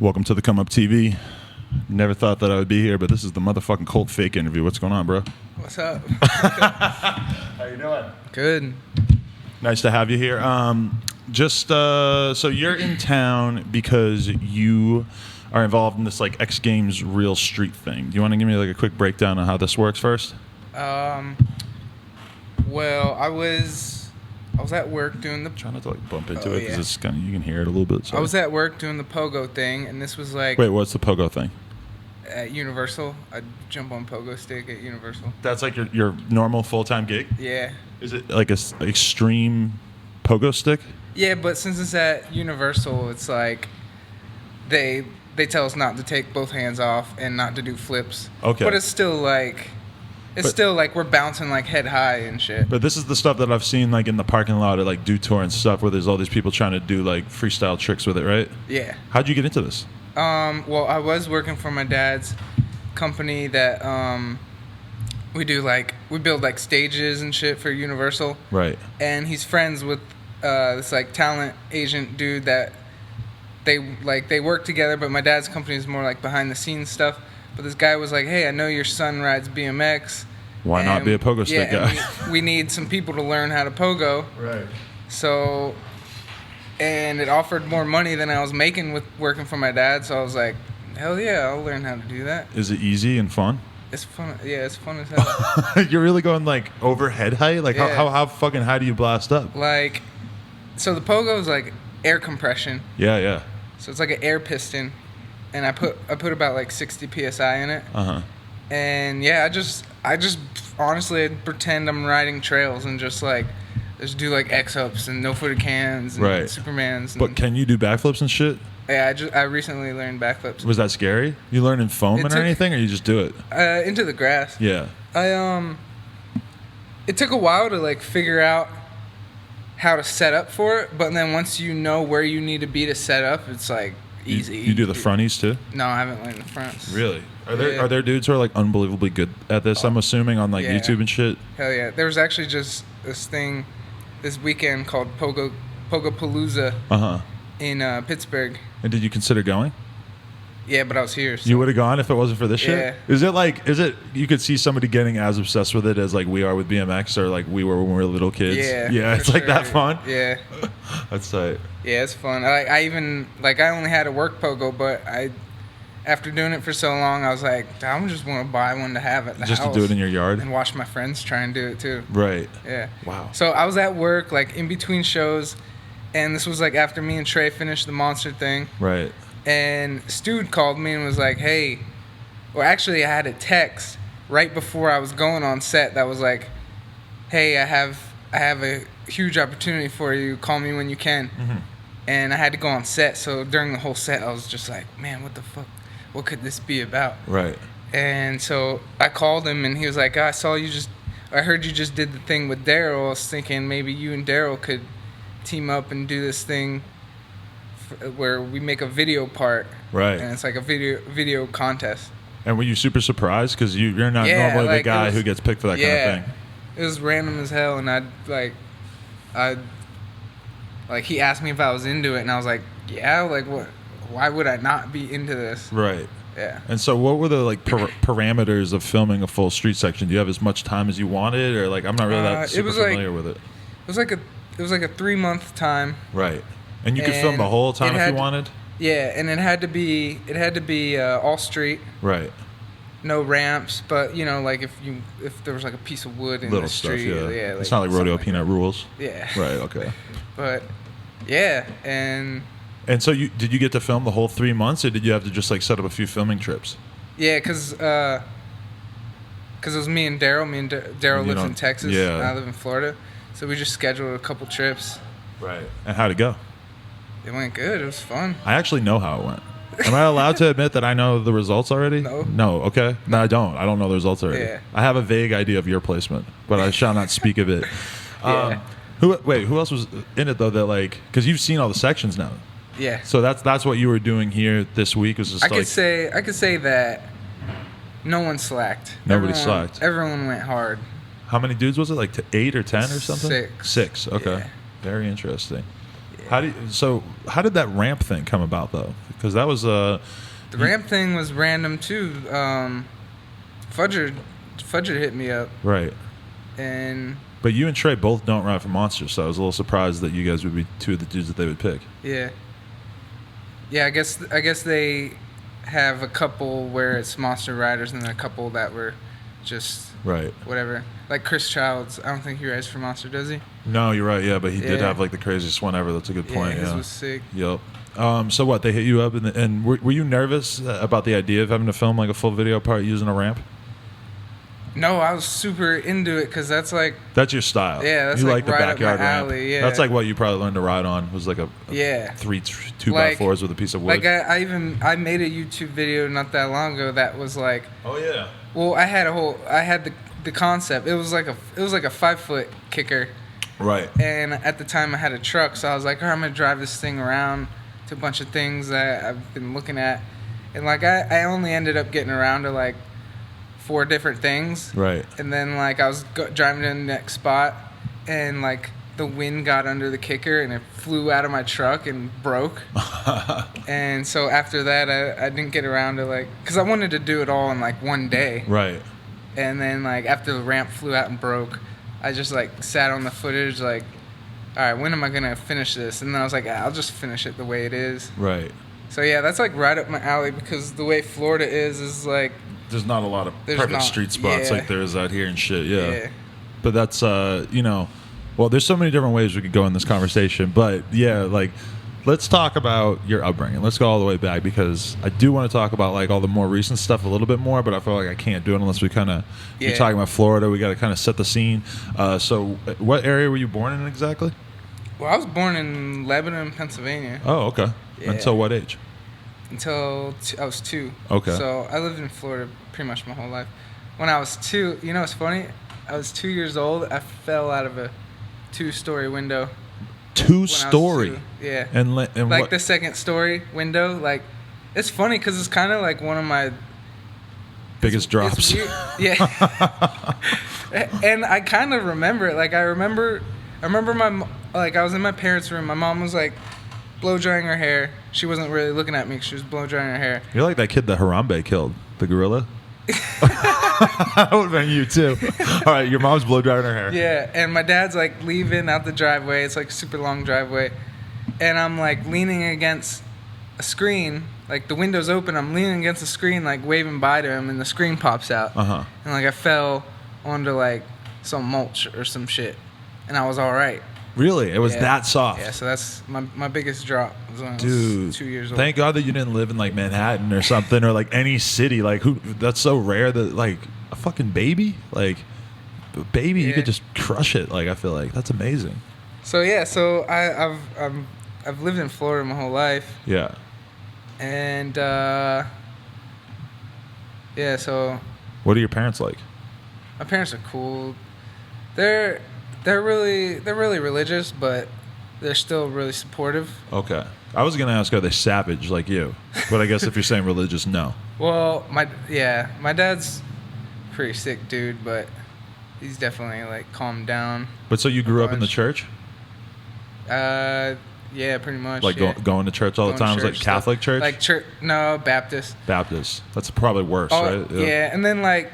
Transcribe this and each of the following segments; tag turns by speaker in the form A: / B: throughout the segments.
A: Welcome to the Come Up TV. Never thought that I would be here, but this is the motherfucking Colt Fake interview. What's going on, bro?
B: What's up?
A: How you doing?
B: Good.
A: Nice to have you here. So you're in town because you are involved in this like X Games real street thing. Do you want to give me like a quick breakdown of how this works first?
B: Well, I was at work doing the.
A: Try not to like bump into it because it's kind of, you can hear it a little bit. So.
B: I was at work doing the pogo thing, and this was like.
A: Wait, what's the pogo thing?
B: At Universal, I jump on pogo stick at Universal.
A: That's like your normal full-time gig?
B: Yeah.
A: Is it like a extreme pogo stick?
B: Yeah, but since it's at Universal, it's like they tell us not to take both hands off and not to do flips.
A: Okay.
B: But it's still like. Still like we're bouncing like head high and shit.
A: But this is the stuff that I've seen like in the parking lot at like Do Tour and stuff where there's all these people trying to do like freestyle tricks with it, right?
B: Yeah.
A: How'd you get into this?
B: Well, I was working for my dad's company that we build like stages and shit for Universal.
A: Right.
B: And he's friends with this like talent agent dude that they work together, but my dad's company is more like behind the scenes stuff. But this guy was like, "Hey, I know your son rides BMX.
A: Why not be a pogo stick guy?"
B: we need some people to learn how to pogo."
A: Right.
B: So, and it offered more money than I was making with working for my dad. So I was like, "Hell yeah, I'll learn how to do that."
A: Is it easy and fun?
B: It's fun. Yeah, it's fun as hell.
A: You're really going like over head height? Like
B: yeah.
A: how fucking high do you blast up?
B: Like, so the pogo is like air compression.
A: Yeah, yeah.
B: So it's like an air piston. And I put about like 60 psi in it.
A: Uh-huh.
B: And yeah, I just honestly pretend I'm riding trails and just do like X-ups and no-footed cans and
A: right.
B: Supermans.
A: But can you do backflips and shit?
B: Yeah, I recently learned backflips.
A: Was that scary? You learn in foam or anything, or you just do it?
B: Into the grass.
A: Yeah.
B: It took a while to like figure out how to set up for it, but then once you know where you need to be to set up, it's like easy.
A: You do the fronties too?
B: No, I haven't learned the fronts.
A: Really? Are there dudes who are like unbelievably good at this? I'm assuming on like YouTube and shit.
B: Hell yeah! There was actually just this thing this weekend called Pogopalooza in Pittsburgh.
A: And did you consider going?
B: Yeah, but I was here. So.
A: You would have gone if it wasn't for this
B: yeah.
A: shit? Is it you could see somebody getting as obsessed with it as like we are with BMX or like we were when we were little kids? Yeah, it's like that fun?
B: Yeah.
A: That's tight.
B: Yeah, it's fun. I even, like, I only had a work pogo, but after doing it for so long, I was like, I just want to buy one to have at the house.
A: Just to do it in your yard?
B: And watch my friends try and do it, too.
A: Right.
B: Yeah.
A: Wow.
B: So I was at work, like, in between shows, and this was, like, after me and Trey finished the Monster thing.
A: Right.
B: And Stu called me and was like, hey, well, actually, I had a text right before I was going on set that was like, hey, I have a huge opportunity for you. Call me when you can. Mm-hmm. And I had to go on set, so during the whole set, I was just like, man, what the fuck? What could this be about?
A: Right.
B: And so I called him, and he was like, I heard you just did the thing with Daryl. I was thinking maybe you and Daryl could team up and do this thing where we make a video part. Right. And it's like a video contest. And
A: were you super surprised? Because you're not normally the guy who gets picked for that kind of thing.
B: It was random as hell, and he asked me if I was into it, and I was like, yeah, like what? Why would I not be into this?
A: Right.
B: Yeah.
A: And so what were the like parameters of filming a full street section? Do you have as much time as you wanted, or like I'm not really that super familiar with it?
B: It was like a 3-month time.
A: Right. And you could film the whole time if you wanted?
B: Yeah, and it had to be all street.
A: Right.
B: No ramps, but you know, like if there was like a piece of wood in
A: little
B: the street,
A: stuff, yeah.
B: like,
A: it's not like Rodeo Peanut rules.
B: Yeah.
A: Right. Okay.
B: But yeah, and
A: so did you get to film the whole 3 months, or did you have to just like set up a few filming trips?
B: Yeah, because it was me and Daryl. Daryl lives in Texas, and I live in Florida, so we just scheduled a couple trips.
A: Right. And how'd it go?
B: It went good. It was fun.
A: I actually know how it went. Am I allowed to admit that I know the results already? No. Okay. No, I don't. I don't know the results already. Yeah. I have a vague idea of your placement, but I shall not speak of it.
B: Yeah.
A: Who else was in it though? That like, because you've seen all the sections now.
B: Yeah.
A: So that's what you were doing here this week. Was just
B: I could say that no one slacked.
A: Nobody slacked.
B: Everyone went hard.
A: How many dudes was it? Like 8 or 10 or something?
B: 6.
A: 6. Okay.
B: Yeah.
A: Very interesting. Yeah. How did that ramp thing come about though? Because that was
B: the ramp thing was random too. Fudger hit me up.
A: Right. But you and Trey both don't ride for Monster, so I was a little surprised that you guys would be two of the dudes that they would pick.
B: Yeah. Yeah, I guess they have a couple where it's Monster riders and then a couple that were just whatever. Like Chris Childs, I don't think he rides for Monster, does he?
A: No, you're right. Yeah, but he did have like the craziest one ever. That's a good point.
B: Yeah, his was sick.
A: Yep. So what? They hit you up, and were you nervous about the idea of having to film like a full video part using a ramp?
B: No, I was super into it because that's
A: your style.
B: Yeah, that's
A: you
B: like
A: the
B: right
A: backyard
B: up my
A: ramp.
B: alley. Yeah,
A: that's like what you probably learned to ride on. Was like a 2x4s with a piece of wood.
B: Like I made a YouTube video not that long ago that was like.
A: Oh yeah.
B: Well, I had the concept. It was like a 5-foot kicker.
A: Right.
B: And at the time I had a truck, so I was like, I'm gonna drive this thing around to a bunch of things that I've been looking at, and like I only ended up getting around to like 4 different things.
A: Right.
B: And then like I was driving to the next spot, and like the wind got under the kicker and it flew out of my truck and broke. And so after that I didn't get around to like, because I wanted to do it all in like one day.
A: Right.
B: And then like after the ramp flew out and broke, I just like sat on the footage like, all right, when am I gonna finish this? And then I was like, I'll just finish it the way it is.
A: Right.
B: So yeah, that's like right up my alley because the way Florida is like,
A: there's not a lot of perfect street spots like there is out here and shit. Yeah. But that's well, there's so many different ways we could go in this conversation, but yeah, like let's talk about your upbringing. Let's go all the way back because I do want to talk about like all the more recent stuff a little bit more, but I feel like I can't do it unless we kind of you're talking about Florida. We got to kind of set the scene. So what area were you born in exactly?
B: Well, I was born in Lebanon, Pennsylvania.
A: Oh, okay.
B: Yeah.
A: Until what age?
B: Until I was 2.
A: Okay.
B: So I lived in Florida pretty much my whole life. When I was 2, you know what's funny? I was 2 years old. I fell out of a 2-story window.
A: 2-story?
B: Yeah.
A: And
B: like
A: what?
B: The second story window. Like, it's funny because it's kind of like one of my
A: biggest drops.
B: Yeah. And I kind of remember it. Like I remember I was in my parents' room. My mom was like blow drying her hair. She wasn't really looking at me. She was blow drying her hair.
A: You're like that kid that Harambe killed, the gorilla. That would have been you too. All right, your mom's blow drying her hair.
B: Yeah, and my dad's like leaving out the driveway. It's like a super long driveway, and I'm like leaning against a screen. Like the window's open. I'm leaning against the screen, like waving bye to him, and the screen pops out. And like I fell onto like some mulch or some shit, and I was all right.
A: Really? It was that soft?
B: Yeah, so that's my biggest drop was when I was 2 years old.
A: Thank God that you didn't live in like Manhattan or something or like any city. Like that's so rare that like a fucking baby, like a baby, you could just crush it. Like I feel like that's amazing.
B: So I've lived in Florida my whole life.
A: Yeah.
B: And so
A: what are your parents like?
B: My parents are cool. They're really religious, but they're still really supportive.
A: Okay. I was going to ask, are they savage like you? But I guess if you're saying religious, no.
B: Well, my dad's pretty sick dude, but he's definitely like calmed down.
A: But so you grew up in the church?
B: Yeah, pretty much.
A: Like going to church all the time? Was like Catholic church?
B: Like church? No, Baptist.
A: Baptist. That's probably worse, right?
B: Yeah, and then like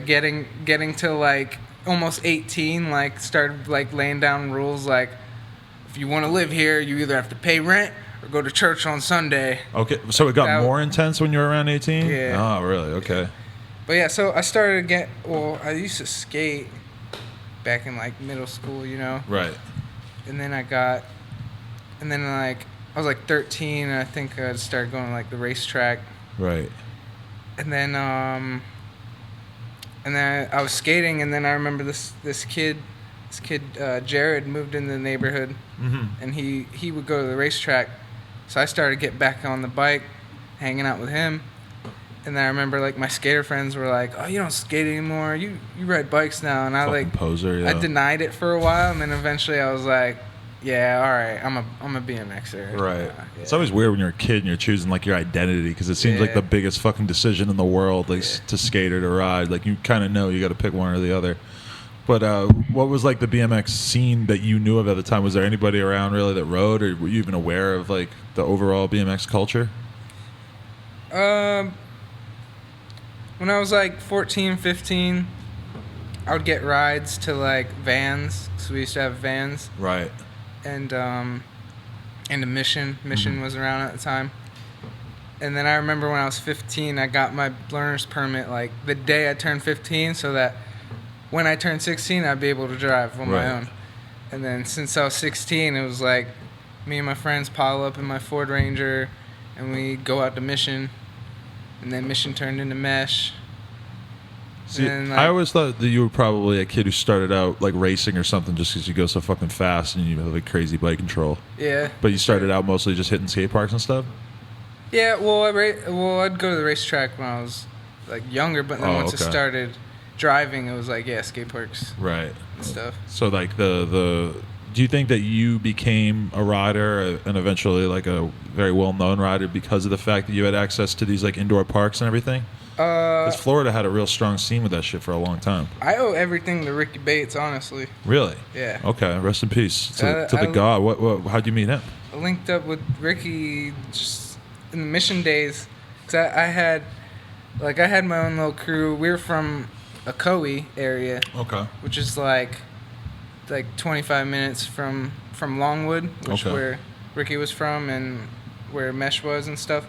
B: getting to like almost 18, like started like laying down rules like if you want to live here, you either have to pay rent or go to church on Sunday.
A: Okay, so it got more intense when you were around 18?
B: Yeah.
A: Oh, really? Okay.
B: But yeah, so I started I used to skate back in like middle school, you know?
A: Right.
B: And then I was like 13, and I think I started going to like the racetrack.
A: Right.
B: And then I was skating, and then I remember this kid Jared moved in the neighborhood, and he would go to the racetrack, so I started getting back on the bike, hanging out with him, and then I remember like my skater friends were like, "Oh, you don't skate anymore, you ride bikes now," and I like
A: poser, yeah.
B: I denied it for a while, and then eventually I was like, yeah, all right, I'm a BMXer.
A: Right.
B: Yeah.
A: It's always weird when you're a kid and you're choosing like your identity because it seems like the biggest fucking decision in the world, like to skate or to ride. Like you kind of know you got to pick one or the other. But what was like the BMX scene that you knew of at the time? Was there anybody around really that rode, or were you even aware of like the overall BMX culture?
B: When I was like 14, 15, I would get rides to like vans, because we used to have vans.
A: Right.
B: And the Mission was around at the time. And then I remember when I was 15, I got my learner's permit like the day I turned 15, so that when I turned 16, I'd be able to drive on my own. And then since I was 16, it was like me and my friends pile up in my Ford Ranger, and we go out to Mission. And then Mission turned into Mesh.
A: See, I always thought that you were probably a kid who started out like racing or something, just because you go so fucking fast and you have like crazy bike control.
B: Yeah.
A: But you started out mostly just hitting skate parks and stuff?
B: Yeah, well, I'd go to the racetrack when I was like younger, but then once I started driving, it was like, skate parks.
A: Right.
B: And stuff.
A: So like do you think that you became a rider and eventually like a very well-known rider because of the fact that you had access to these like indoor parks and everything? Because Florida had a real strong scene with that shit for a long time.
B: I owe everything to Ricky Bates, honestly.
A: Really?
B: Yeah.
A: Okay. Rest in peace to the god. How'd you meet him?
B: I linked up with Ricky just in the Mission days, because I had my own little crew. We were from Ocoee area.
A: Okay.
B: Which is like 25 minutes from Longwood, which where Ricky was from and where Mesh was and stuff.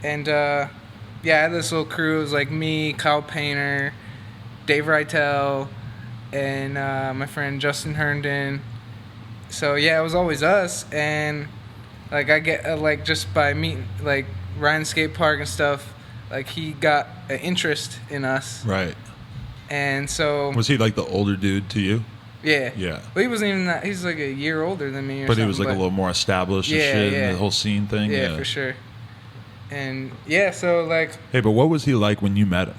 B: And I had this little crew. It was like me, Kyle Painter, Dave Rytel, and my friend Justin Herndon. So it was always us. And like I get like just by meeting like riding skate park and stuff, like he got an interest in us.
A: Right.
B: And so
A: was he like the older dude to you?
B: Yeah.
A: Yeah.
B: But he wasn't even that. He's like a year older than me.
A: But he was like a little more established and shit, and the whole scene thing.
B: Yeah, for sure. And so like.
A: Hey, but what was he like when you met him?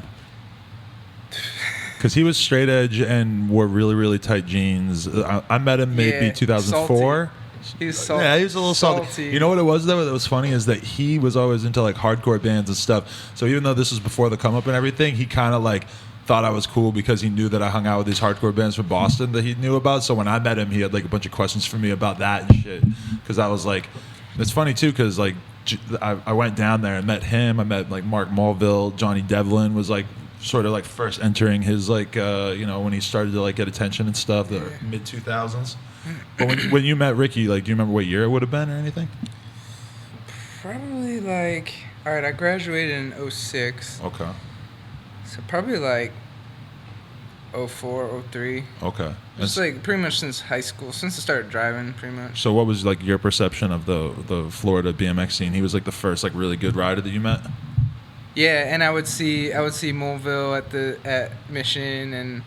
A: Because he was straight edge and wore really, really tight jeans. I met him maybe 2004.
B: He was salty.
A: Yeah, he was a little salty. You know what it was, though, that was funny is that he was always into like hardcore bands and stuff. So even though this was before the come up and everything, he kind of like thought I was cool because he knew that I hung out with these hardcore bands from Boston that he knew about. So when I met him, he had like a bunch of questions for me about that and shit. Because I was like, it's funny too, because like I went down there and met him. I met like Mark Mulville. Johnny Devlin was like sort of like first entering his like when he started to like get attention and stuff, the mid 2000s. But when you met Ricky, like, do you remember what year it would have been or anything?
B: Probably like, all right, I graduated in 06.
A: Okay.
B: So probably like 04, 03.
A: Okay.
B: Just like pretty much since high school, since I started driving, pretty much.
A: So what was like your perception of the Florida BMX scene? He was like the first like really good rider that you met?
B: Yeah, and I would see Mulville at Mission and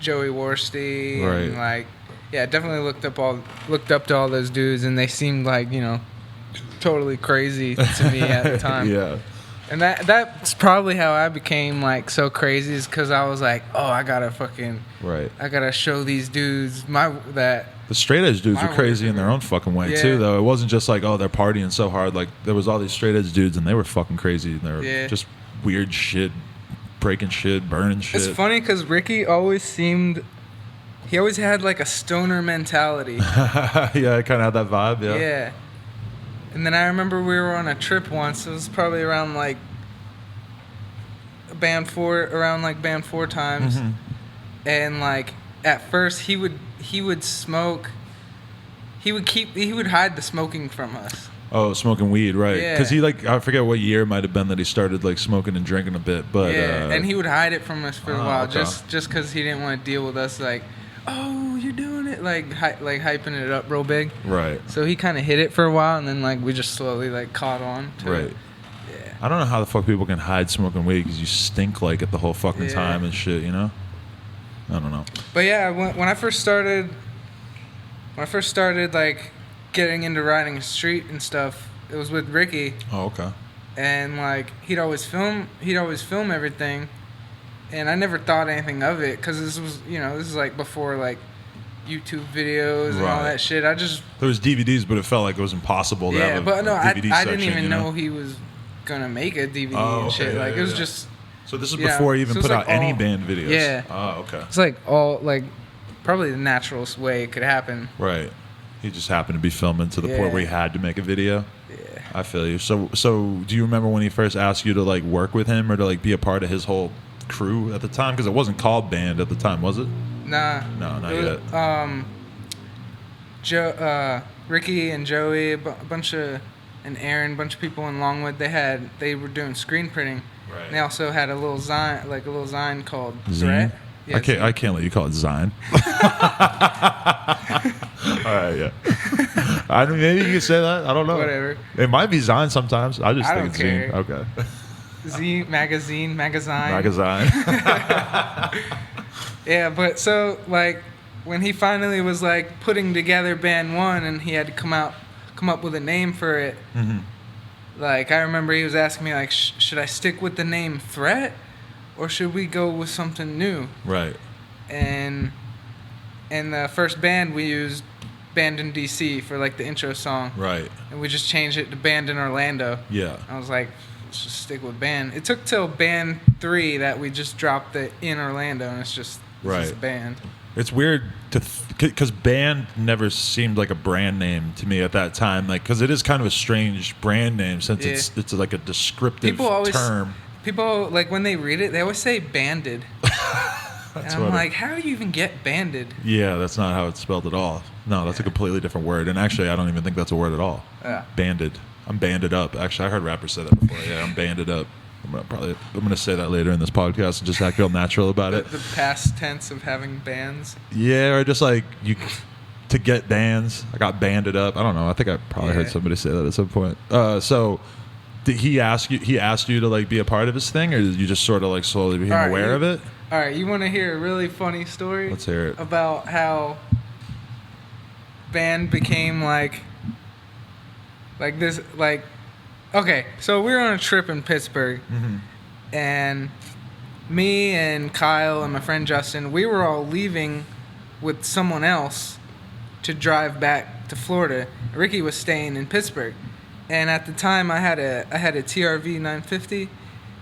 B: Joey Worsty,
A: right.
B: And like, definitely looked up to all those dudes, and they seemed like, totally crazy to me at the time.
A: Yeah.
B: And that's probably how I became like so crazy, is because I was like, oh, I gotta show these dudes the
A: straight edge dudes were crazy in their own fucking way too, though. It wasn't just like, oh, they're partying so hard. Like there was all these straight edge dudes and they were fucking crazy and they were just weird shit, breaking shit, burning shit.
B: It's funny because Ricky always had like a stoner mentality.
A: Yeah, I kind of had that vibe. Yeah.
B: Yeah. And then I remember we were on a trip once. It was probably around like band four times. Mm-hmm. And like at first he would smoke. He would hide the smoking from us.
A: Oh, smoking weed, right?
B: Yeah.
A: Because he like, I forget what year it might have been that he started like smoking and drinking a bit, but
B: and he would hide it from us for a while,
A: okay.
B: just because he didn't want to deal with us like, oh, you're doing it, like hyping it up real big.
A: Right.
B: So he kind of hid it for a while, and then like we just slowly like caught on to
A: right.
B: it. Yeah.
A: I don't know how the fuck people can hide smoking weed because you stink like it the whole fucking time and shit, I don't know.
B: But yeah, when I first started like getting into riding street and stuff, it was with Ricky.
A: Oh, okay.
B: And like he'd always film everything, and I never thought anything of it because this is like before like YouTube videos and all that shit.
A: There was DVDs, but it felt like it was impossible to have a DVD
B: I didn't
A: section,
B: even know he was gonna make a DVD and shit. Like it was just.
A: So this is before you even put out any band videos?
B: Yeah.
A: Oh, okay.
B: It's like all, like, probably the naturalest way it could happen.
A: Right. He just happened to be filming to the point where he had to make a video?
B: Yeah.
A: I feel you. So do you remember when he first asked you to, like, work with him or to, like, be a part of his whole crew at the time? Because it wasn't called band at the time, was it?
B: Nah.
A: No, not
B: yet. Ricky and Joey, and Aaron, a bunch of people in Longwood, they were doing screen printing.
A: Right.
B: And they also had a little zine called
A: Zine?
B: Threat. Yeah,
A: I can't let you call it Zine. All right, yeah. I mean, maybe you could say that. I don't know.
B: Whatever.
A: It might be Zine sometimes. I think
B: don't
A: it's
B: care.
A: Zine. Okay.
B: Magazine.
A: Magazine.
B: Yeah, but so, like, when he finally was, like, putting together Band 1 and he had to come up with a name for it, like, I remember he was asking me, like, should I stick with the name Threat or should we go with something new?
A: Right.
B: And in the first band, we used Band in DC for, like, the intro song.
A: Right.
B: And we just changed it to Band in Orlando.
A: Yeah.
B: I was like, let's just stick with Band. It took till Band 3 that we just dropped the in Orlando, and it's just a band.
A: It's weird because band never seemed like a brand name to me at that time, like because it is kind of a strange brand name since it's like a descriptive term.
B: People, like, when they read it, they always say banded. And I'm like, how do you even get banded? Yeah,
A: that's not how it's spelled at all. No, that's a completely different word. And actually, I don't even think that's a word at all.
B: Yeah.
A: Banded. I'm banded up. Actually, I heard rappers say that before. Yeah, I'm banded up. I'm gonna say that later in this podcast and just act real natural about it.
B: The past tense of having bands.
A: Yeah, or just like to get bands. I got banded up. I don't know. I think I probably heard somebody say that at some point. So did he ask you? He asked you to, like, be a part of his thing, or did you just sort of, like, slowly become aware of it?
B: All right, you want to hear a really funny story?
A: Let's hear it.
B: About how band became like this, like. Okay, so we were on a trip in Pittsburgh, and me and Kyle and my friend Justin, we were all leaving with someone else to drive back to Florida. Ricky was staying in Pittsburgh, and at the time I had a TRV 950,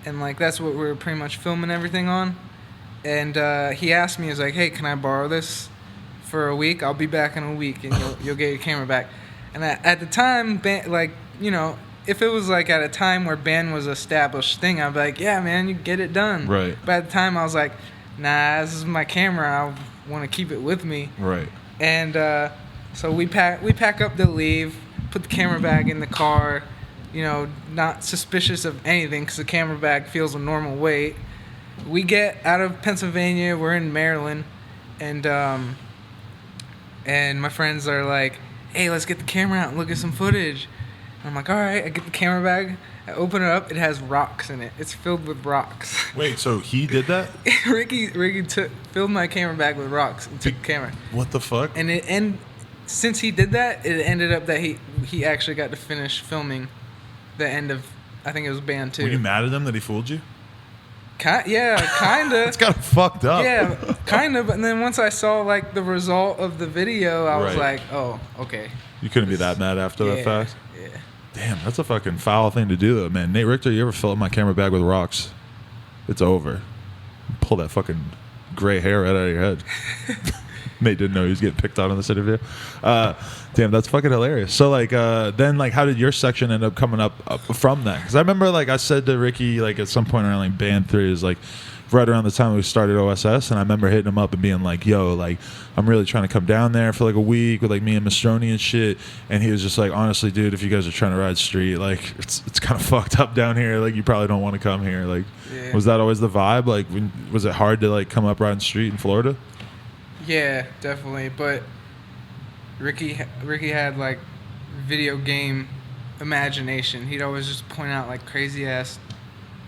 B: and, like, that's what we were pretty much filming everything on. And he asked me, he was like, "Hey, can I borrow this for a week? I'll be back in a week, and you'll get your camera back." And at the time, like, you know. If it was, like, at a time where band was an established thing, I'd be like, yeah, man, you get it done.
A: Right.
B: But at the time, I was like, nah, this is my camera. I want to keep it with me.
A: Right.
B: And so we pack up to leave, put the camera bag in the car, you know, not suspicious of anything because the camera bag feels a normal weight. We get out of Pennsylvania. We're in Maryland. And my friends are like, hey, let's get the camera out and look at some footage. I'm like, all right. I get the camera bag. I open it up. It has rocks in it. It's filled with rocks.
A: Wait, so he did that?
B: Ricky filled my camera bag with rocks and took the camera.
A: What the fuck?
B: And since he did that, it ended up that he actually got to finish filming the end of, I think it was Band 2.
A: Were you mad at him that he fooled you?
B: Yeah, kind of.
A: It's kind of fucked up.
B: Yeah, kind of. And then once I saw, like, the result of the video, I was like, oh, okay.
A: You couldn't be that mad after that fact?
B: Yeah.
A: Damn, that's a fucking foul thing to do, though, man. Nate Richter, you ever fill up my camera bag with rocks? It's over. Pull that fucking gray hair right out of your head. Nate didn't know he was getting picked on in this interview. Damn, that's fucking hilarious. So, like, then, like, how did your section end up coming up from that? Because I remember, like, I said to Ricky, like, at some point around, like, Band 3 is, like, right around the time we started OSS, and I remember hitting him up and being like, yo, like, I'm really trying to come down there for, like, a week with, like, me and Mastroni and shit. And he was just like, honestly, dude, if you guys are trying to ride street, like, it's kind of fucked up down here. Like, you probably don't want to come here. Like, was that always the vibe? Like, was it hard to, like, come up riding street in Florida?
B: Yeah, definitely. But Ricky had, like, video game imagination. He'd always just point out, like, crazy ass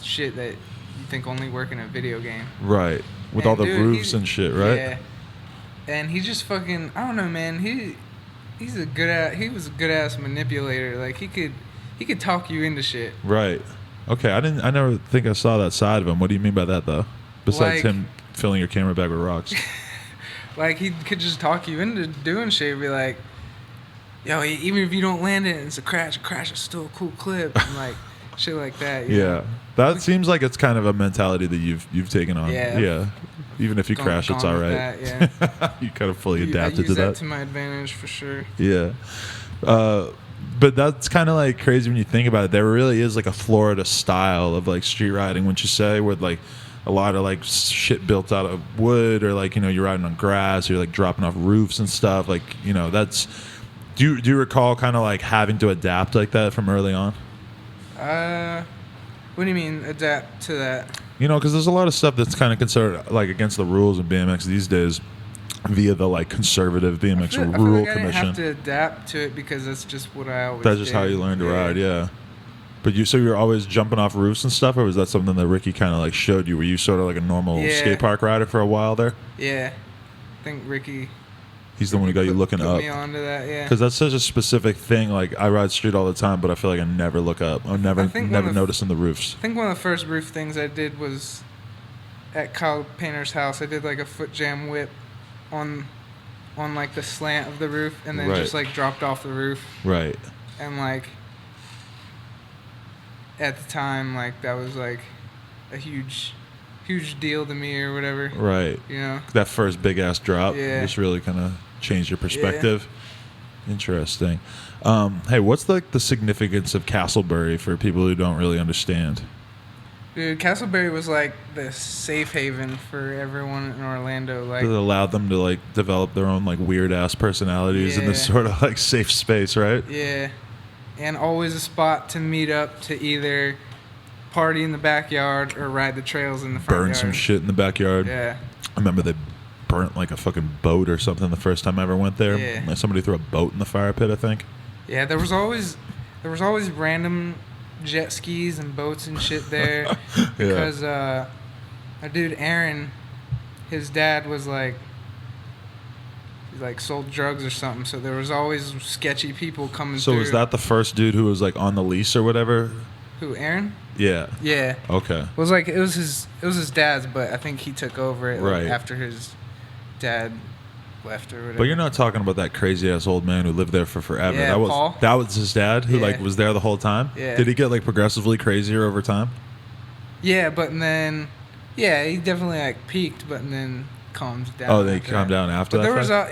B: shit that you think only work in a video game.
A: Right. With all the roofs and shit, right?
B: Yeah. And he just fucking, I don't know, man. He was a good ass manipulator. Like, he could talk you into shit.
A: Right. Okay. I never think I saw that side of him. What do you mean by that, though? Besides, like, him filling your camera bag with rocks.
B: Like, he could just talk you into doing shit. He'd be like, yo, even if you don't land it and it's a crash is still a cool clip. And, like, shit like that.
A: Yeah. That seems like it's kind of a mentality that you've taken on.
B: Yeah.
A: Even if you crash, it's all right.
B: That, yeah.
A: You kind of fully adapted
B: to that. I use
A: that
B: to my advantage for sure.
A: Yeah. But that's kind of like crazy when you think about it. There really is like a Florida style of like street riding, wouldn't you say, with like a lot of like shit built out of wood, or like, you know, you're riding on grass, or you're like dropping off roofs and stuff. Like, you know, that's. Do you recall kind of like having to adapt like that from early on?
B: What do you mean adapt to that?
A: You know, because there's a lot of stuff that's kind of considered like against the rules of BMX these days, via the like conservative BMX
B: I feel
A: rule
B: like I
A: commission.
B: didn't have to adapt to it because that's just what I always.
A: That's just how you learn to ride, yeah. But so you're always jumping off roofs and stuff, or was that something that Ricky kind of like showed you? Were you sort of like a normal skate park rider for a while there?
B: Yeah, I think Ricky.
A: He's the one who got you looking up.
B: Put me onto that, yeah.
A: Because that's such a specific thing. Like, I ride street all the time, but I feel like I never look up. I'm never noticing the roofs.
B: I think one of the first roof things I did was at Kyle Painter's house. I did like a foot jam whip on like the slant of the roof, and then just like dropped off the roof.
A: Right.
B: And like at the time, like that was like a huge deal to me or whatever.
A: Right.
B: You know.
A: That first big ass drop just really kind of changed your perspective. Yeah. Interesting. Hey, what's like the significance of Castleberry for people who don't really understand?
B: Dude, Castleberry was like the safe haven for everyone in Orlando. Like,
A: it allowed them to like develop their own like weird ass personalities in this sort of like safe space, right?
B: Yeah, and always a spot to meet up to either party in the backyard or ride the trails in the front yard.
A: Burn some shit in the backyard.
B: Yeah.
A: I remember they burnt like a fucking boat or something the first time I ever went there.
B: Yeah.
A: Like somebody threw a boat in the fire pit, I think.
B: Yeah, there was always random jet skis and boats and shit there because our dude Aaron, his dad was like sold drugs or something, so there was always sketchy people coming through.
A: So was that the first dude who was like on the lease or whatever?
B: Who, Aaron?
A: Yeah.
B: Yeah.
A: Okay.
B: It was his dad's, but I think he took over it after his dad left or whatever.
A: But you're not talking about that crazy ass old man who lived there for forever.
B: Yeah, Paul.
A: That was his dad who like was there the whole time?
B: Yeah.
A: Did he get like progressively crazier over time?
B: Yeah, but then he definitely like peaked, but then calmed down.
A: Oh, they calmed down after that?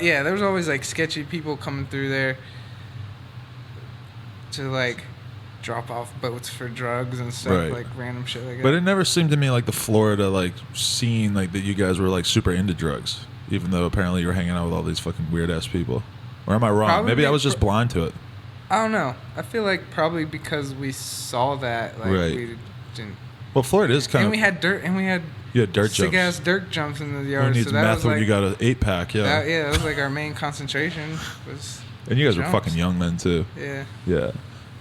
B: There was always like sketchy people coming through there to like drop off boats for drugs and stuff, like random shit like that.
A: But it never seemed to me like the Florida like scene like that you guys were like super into drugs, even though apparently you were hanging out with all these fucking weird ass people. Or am I wrong?
B: Probably
A: maybe I was just blind to it.
B: I don't know. I feel like probably because we saw that, like we didn't.
A: Well, Florida is kind of.
B: And we had dirt, and we had.
A: You had dirt
B: sick ass dirt jumps in the yard.
A: Who needs meth when you got an 8-pack? Yeah.
B: That was like our main concentration.
A: And you guys were fucking young then too.
B: Yeah.
A: Yeah.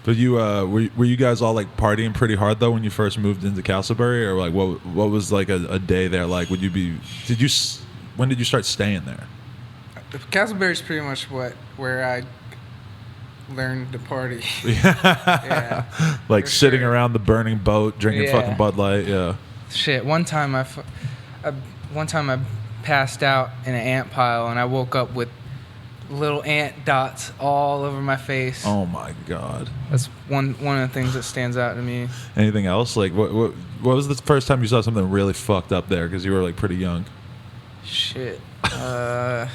A: But you were you guys all like partying pretty hard though when you first moved into Castleberry, or like what was like a day there like? When did you start staying there?
B: Castleberry's pretty much where I learned to party. Yeah.
A: Like sitting around the burning boat, drinking fucking Bud Light. Yeah.
B: Shit. One time I passed out in an ant pile and I woke up with little ant dots all over my face.
A: Oh my god.
B: That's one of the things that stands out to me.
A: Anything else? Like what was the first time you saw something really fucked up there? Because you were like pretty young.
B: Shit. I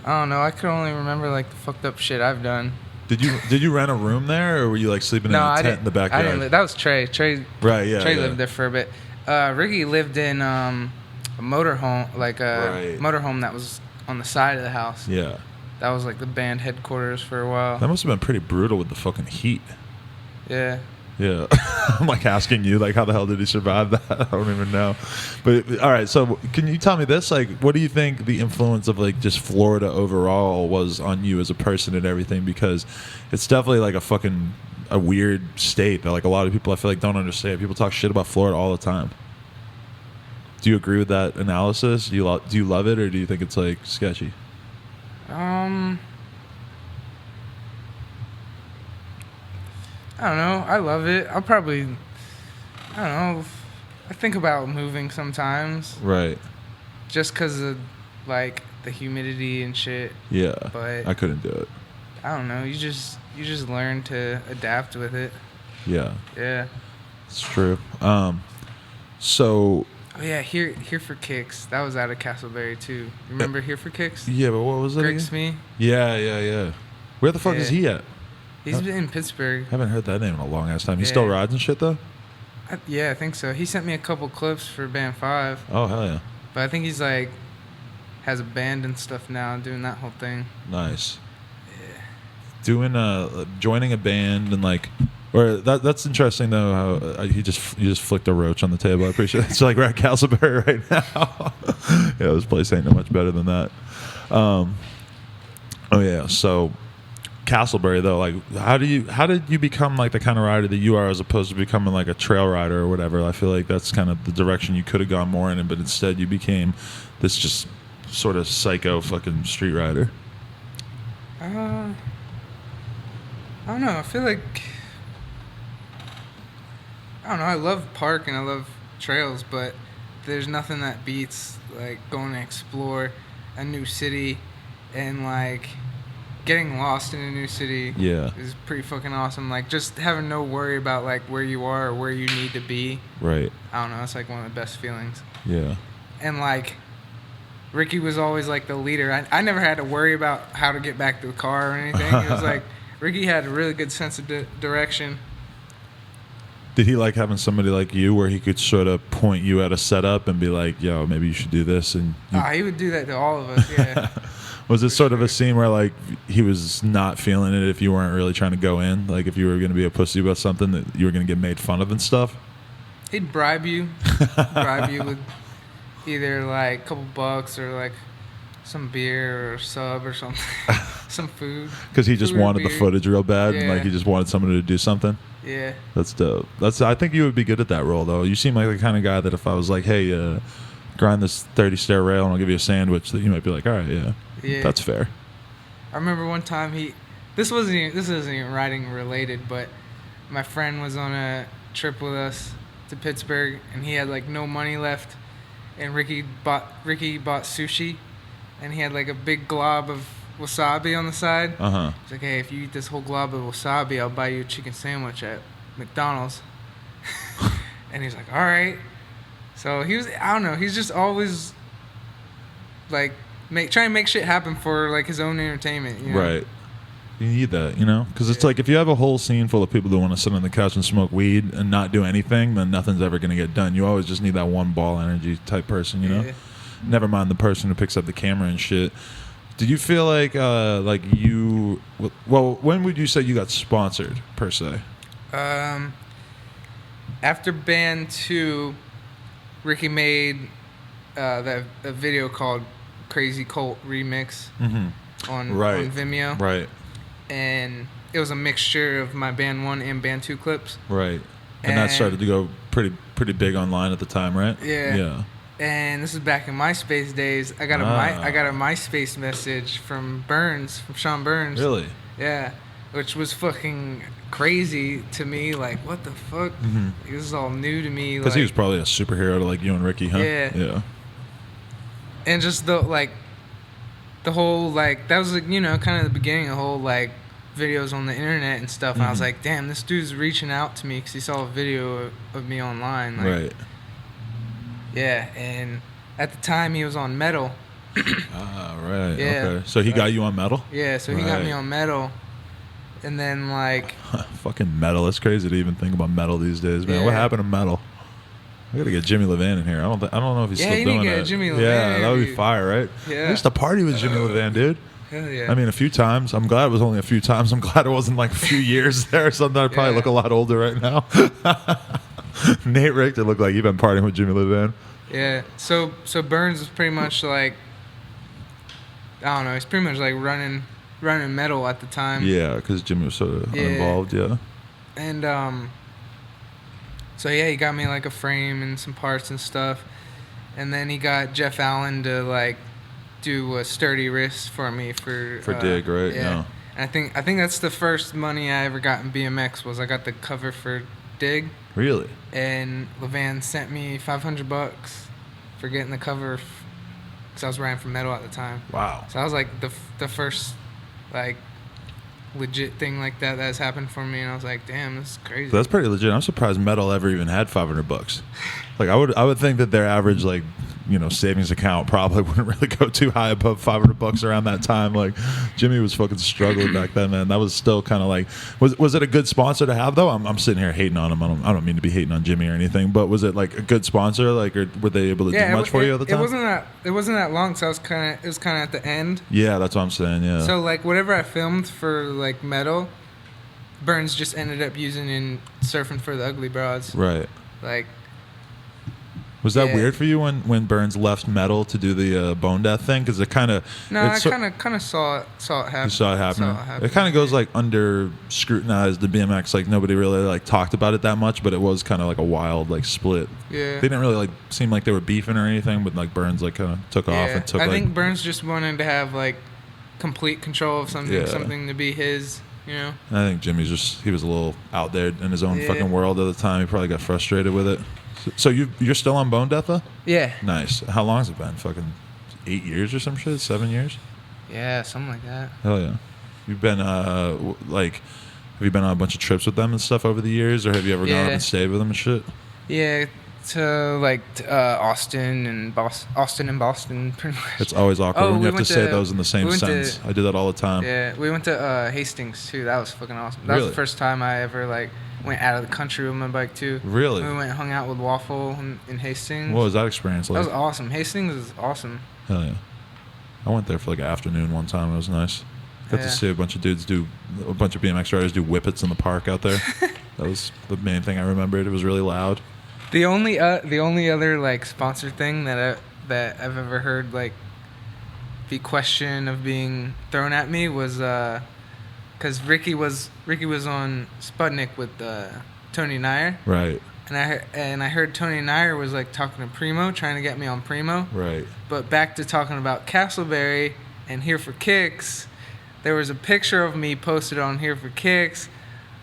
B: don't know. I could only remember like the fucked up shit I've done.
A: Did you rent a room there, or were you like sleeping in a tent in the backyard?
B: I didn't. That was Trey. Trey lived there for a bit. Ricky lived in a motorhome, like a motorhome that was on the side of the house.
A: Yeah. That
B: was like the band headquarters for a while.
A: That must have been pretty brutal with the fucking heat.
B: Yeah.
A: Yeah. I'm like asking you, like, how the hell did he survive that? I don't even know. But all right, so can you tell me this? Like, what do you think the influence of like just Florida overall was on you as a person and everything? Because it's definitely like a weird state that like a lot of people I feel like don't understand. People talk shit about Florida all the time. Do you agree with that analysis? Do you love it, or do you think it's like sketchy?
B: I don't know. I love it. I don't know. I think about moving sometimes.
A: Right.
B: Just because of like the humidity and shit.
A: Yeah.
B: But
A: I couldn't do it.
B: I don't know. You just learn to adapt with it.
A: Yeah.
B: Yeah.
A: It's true. So.
B: Oh yeah, here for Kicks. That was out of Castleberry too. Remember Here for Kicks?
A: Yeah, but what was it?
B: Greg Smee.
A: Yeah. Where the fuck is he at?
B: He's in Pittsburgh.
A: Haven't heard that name in a long ass time. He still rides and shit though?
B: I think so. He sent me a couple clips for Band 5.
A: Oh hell yeah.
B: But I think he's like has a band and stuff now, doing that whole thing.
A: Nice. Yeah. Doing joining a band and like, or that's interesting though. How you just flicked a roach on the table. I appreciate it. It's like we're at Castleberry right now. Yeah, this place ain't no much better than that. Oh yeah, so Castleberry though, like how did you become like the kind of rider that you are as opposed to becoming like a trail rider or whatever? I feel like that's kind of the direction you could have gone more in, but instead you became this just sort of psycho fucking street rider.
B: I don't know. I feel like I don't know. I love park and I love trails, but there's nothing that beats like going to explore a new city and like getting lost in a new city.
A: Yeah,
B: is pretty fucking awesome. Like just having no worry about like where you are or where you need to be.
A: Right.
B: I don't know. It's like one of the best feelings.
A: Yeah.
B: And like Ricky was always like the leader. I never had to worry about how to get back to the car or anything. It was like Ricky had a really good sense of direction.
A: Did he like having somebody like you where he could sort of point you at a setup and be like, yo, maybe you should do this? And
B: he would do that to all of us, yeah.
A: Was it sort of a scene where like he was not feeling it if you weren't really trying to go in? Like if you were going to be a pussy about something that you were going to get made fun of and stuff?
B: He'd bribe you. With either like a couple bucks or like some beer or sub or something. Some food.
A: Because he just wanted the footage real bad and like he just wanted somebody to do something?
B: Yeah.
A: That's dope. I think you would be good at that role though. You seem like the kind of guy that if I was like, hey, grind this 30 stair rail and I'll give you a sandwich, that you might be like, all right, yeah, that's fair.
B: I remember one time this isn't even riding related, but my friend was on a trip with us to Pittsburgh and he had like no money left, and Ricky bought sushi, and he had like a big glob of wasabi on the side. He's like, hey, if you eat this whole glob of wasabi, I'll buy you a chicken sandwich at McDonald's. And he's like, all right. So he was, I don't know, he's just always like trying to make shit happen for like his own entertainment, you know?
A: Right. You need that, you know? Because it's like if you have a whole scene full of people that want to sit on the couch and smoke weed and not do anything, then nothing's ever going to get done. You always just need that one ball energy type person, you know? Never mind the person who picks up the camera and shit. Did you feel like you... Well, when would you say you got sponsored, per se?
B: After Band 2, Ricky made a video called Crazy Colt Remix on Vimeo.
A: Right.
B: And it was a mixture of my Band 1 and Band 2 clips.
A: Right. And that started to go pretty big online at the time, right?
B: Yeah.
A: Yeah.
B: And this is back in MySpace days. I got a MySpace message from Sean Burns.
A: Really?
B: Yeah. Which was fucking crazy to me. Like, what the fuck? This is all new to me.
A: Because he was probably a superhero to like you and Ricky, huh?
B: Yeah.
A: Yeah.
B: And just the whole like that was like, you know, kind of the beginning of the whole like videos on the internet and stuff. And I was like, damn, this dude's reaching out to me because he saw a video of me online. Like,
A: right.
B: Yeah, and at the time he was on Metal.
A: Right.
B: Yeah.
A: Okay. So he got you on Metal?
B: Yeah, so he got me on Metal. And then like
A: fucking Metal. It's crazy to even think about Metal these days, man. Yeah. What happened to Metal? I gotta get Jimmy Levan in here. I don't know if he's still doing that.
B: Jimmy Levan.
A: Yeah, that would be fire, right?
B: Yeah.
A: I used to party with Jimmy Levan, dude.
B: Hell yeah.
A: I mean, a few times. I'm glad it was only a few times. I'm glad it wasn't like a few years there or something. I'd probably look a lot older right now. Nate Richter looked like you've been partying with Jimmy Levan.
B: Yeah. So Burns was pretty much like, I don't know. He's pretty much like running Metal at the time.
A: Yeah, because Jimmy was sort of involved. Yeah.
B: And so yeah, he got me like a frame and some parts and stuff, and then he got Jeff Allen to like do a sturdy wrist for me for
A: Dig, right?
B: Yeah. And I think that's the first money I ever got in BMX was I got the cover for Dig.
A: Really?
B: And Levan sent me $500 for getting the cover because I was riding for Metal at the time.
A: Wow.
B: So I was like the first like legit thing like that that's happened for me, and I was like, damn, this is crazy.
A: That's pretty legit. I'm surprised metal ever even had $500. Like I would think that their average like savings account probably wouldn't really go too high above $500 around that time. Like Jimmy was fucking struggling back then, man. That was still kind of like was it a good sponsor to have though? I'm sitting here hating on him. I don't mean to be hating on Jimmy or anything, but was it like a good sponsor? Like, or were they able to do much for you at the time?
B: It wasn't that long, so it was kind of at the end.
A: Yeah, that's what I'm saying. Yeah.
B: So like whatever I filmed for like metal, Burns just ended up using in Surfing for the Ugly Broads.
A: Right.
B: Like.
A: Was that weird for you when Burns left metal to do the Bone Death thing? Because it kind of
B: I kind of saw it happen.
A: You saw it happening. It kind of goes like under scrutinized the BMX. Like nobody really like talked about it that much, but it was kind of like a wild like split.
B: Yeah.
A: They didn't really like seem like they were beefing or anything, but like Burns like kind of took off and took.
B: I think Burns just wanted to have like complete control of something to be his. I
A: think Jimmy's he was a little out there in his own fucking world at the time. He probably got frustrated with it. So you're still on Bone Death though?
B: Yeah.
A: Nice. How long has it been? Fucking 8 years or some shit? 7 years?
B: Yeah, something like that.
A: Hell yeah. You've been have you been on a bunch of trips with them and stuff over the years, or have you ever gone up and stayed with them and shit?
B: Yeah, to Austin and Boston, pretty much.
A: It's always awkward when you have to say those in the same sentence. I do that all the time.
B: Yeah, we went to Hastings too. That was fucking awesome. That was the first time I ever went out of the country with my bike too.
A: Really?
B: We went and hung out with Waffle in Hastings.
A: What was that experience like?
B: That was awesome. Hastings is awesome.
A: Hell yeah. I went there for like an afternoon one time. It was nice. Got to see a bunch of BMX riders do whippets in the park out there. That was the main thing I remembered. It was really loud.
B: The only other sponsor thing that I've ever heard the question of being thrown at me was because Ricky was on Sputnik with Tony Nair.
A: Right.
B: And I heard Tony Nair was talking to Primo, trying to get me on Primo.
A: Right.
B: But back to talking about Castleberry and Here for Kicks, there was a picture of me posted on Here for Kicks,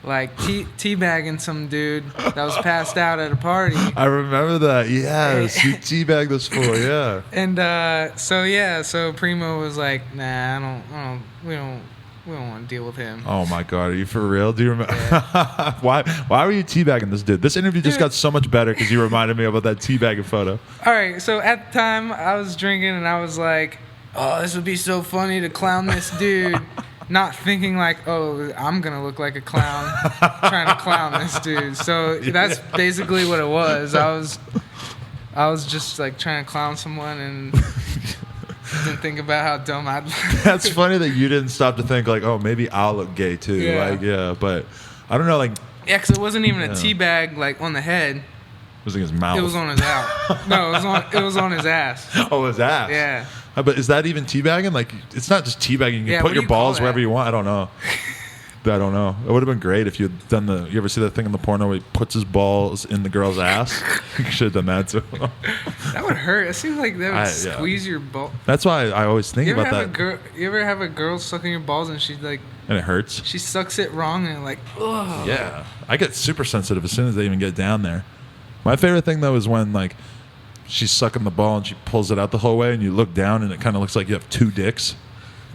B: teabagging some dude that was passed out at a party. I remember
A: that. Yes, you teabagged this fool. Yeah.
B: And so Primo was like, "Nah, we don't want to deal with him."
A: Oh my God, are you for real? Do you remember? Yeah. Why were you teabagging this dude? This interview just got so much better because you reminded me about that teabagging photo.
B: All right, so at the time I was drinking and I was like, "Oh, this would be so funny to clown this dude." Not thinking oh, I'm going to look like a clown trying to clown this dude. So that's basically what it was. I was just trying to clown someone and didn't think about how dumb I'd look.
A: That's funny that you didn't stop to think oh, maybe I'll look gay too.
B: Yeah.
A: But I don't know Yeah,
B: because it wasn't even a teabag on the head.
A: It was in his mouth.
B: It was on his ass. No, it was on his ass.
A: Oh, his ass.
B: Yeah.
A: But is that even teabagging? It's not just teabagging. You can put your balls wherever you want. I don't know. It would have been great if you had done you ever see that thing in the porno where he puts his balls in the girl's ass? You should have done that too.
B: That would hurt. It seems like that would squeeze your ball.
A: That's why I always think about that.
B: You ever have a girl sucking your balls and she's
A: and it hurts?
B: She sucks it wrong and ugh.
A: Yeah. I get super sensitive as soon as they even get down there. My favorite thing though is when she's sucking the ball and she pulls it out the whole way and you look down and it kind of looks like you have two dicks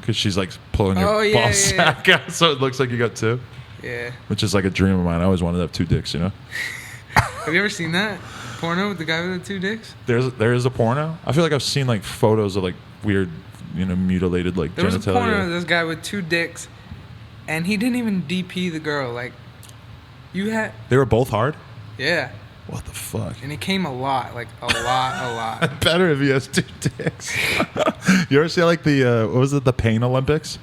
A: because she's pulling your ball sack out, so it looks like you got two.
B: Yeah.
A: Which is a dream of mine. I always wanted to have two dicks,
B: Have you ever seen that porno with the guy with the two dicks?
A: There is a porno. I feel like I've seen photos of weird, mutilated genitalia.
B: There was a porno of this guy with two dicks, and he didn't even DP the girl.
A: They were both hard?
B: Yeah.
A: What the fuck?
B: And he came a lot. A lot.
A: Better if he has two dicks. You ever see what was it, the Pain Olympics?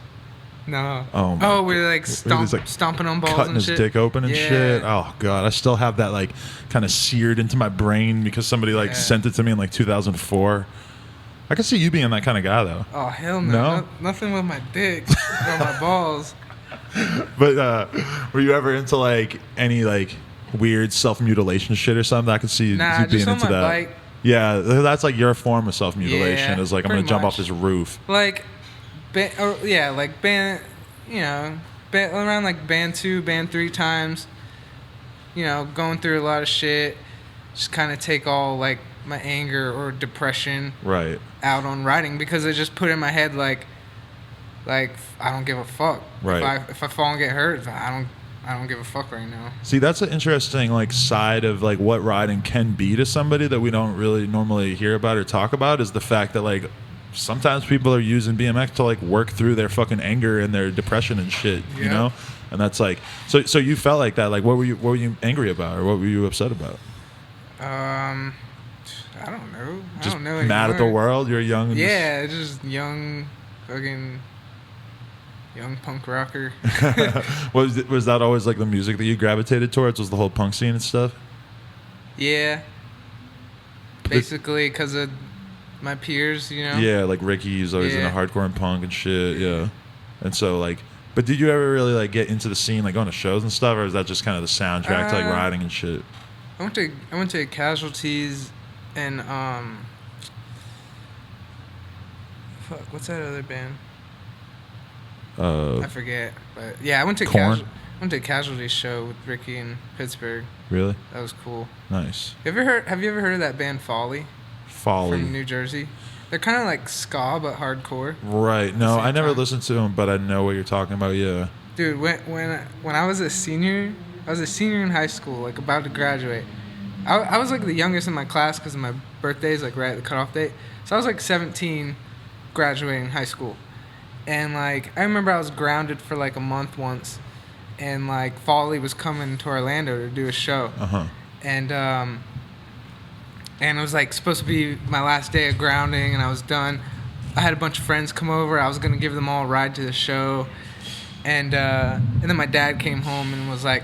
B: No.
A: Oh,
B: where they're stomping on balls
A: cutting
B: and shit.
A: His dick open and shit. Oh God, I still have that kind of seared into my brain because somebody sent it to me in 2004. I can see you being that kind of guy though.
B: Oh hell no. Nothing with my dick or my balls.
A: But were you ever into any weird self-mutilation shit or something? I could see you being into that.
B: Bike.
A: Yeah, that's your form of self-mutilation.
B: Yeah,
A: is I'm gonna jump off this roof.
B: Band, around band 2, band 3 times. Going through a lot of shit. Just kind of take all my anger or depression
A: right
B: out on riding because I just put in my head like I don't give a fuck.
A: Right.
B: If I fall and get hurt, I don't give a fuck right now.
A: See, that's an interesting like side of like what riding can be to somebody that we don't really normally hear about or talk about, is the fact that like sometimes people are using BMX to like work through their fucking anger and their depression and shit, you know? And that's like, so you felt like that. Like, what were you angry about, or what were you upset about?
B: I don't know.
A: Just
B: I don't know
A: mad
B: anymore.
A: at the world. You're young.
B: Yeah, just young, fucking young punk rocker.
A: was that always like the music that you gravitated towards? Was the whole punk scene and stuff?
B: Yeah. Basically, because of my peers, you know.
A: Yeah, like Ricky's always into hardcore and punk and shit. Yeah, and so like. But did you ever really like get into the scene, like going to shows and stuff, or is that just kind of the soundtrack to like riding and shit?
B: I went to Casualties, and fuck, what's that other band? I forget, but yeah, I went to a Casualties show with Ricky in Pittsburgh.
A: Really?
B: That was cool.
A: Nice.
B: Have you ever heard of that band Folly?
A: Folly
B: from New Jersey. They're kind of like ska but hardcore.
A: Right. No, I never listened to them, but I know what you're talking about. Yeah.
B: Dude, when I was a senior in high school, like about to graduate. I was like the youngest in my class because my birthday's like right at the cutoff date. So I was like 17, graduating high school, and like I remember I was grounded for like a month once, and like Folly was coming to Orlando to do a show. And it was like supposed to be my last day of grounding, and I was done. I had a bunch of friends come over. I was gonna give them all a ride to the show, and then my dad came home and was like,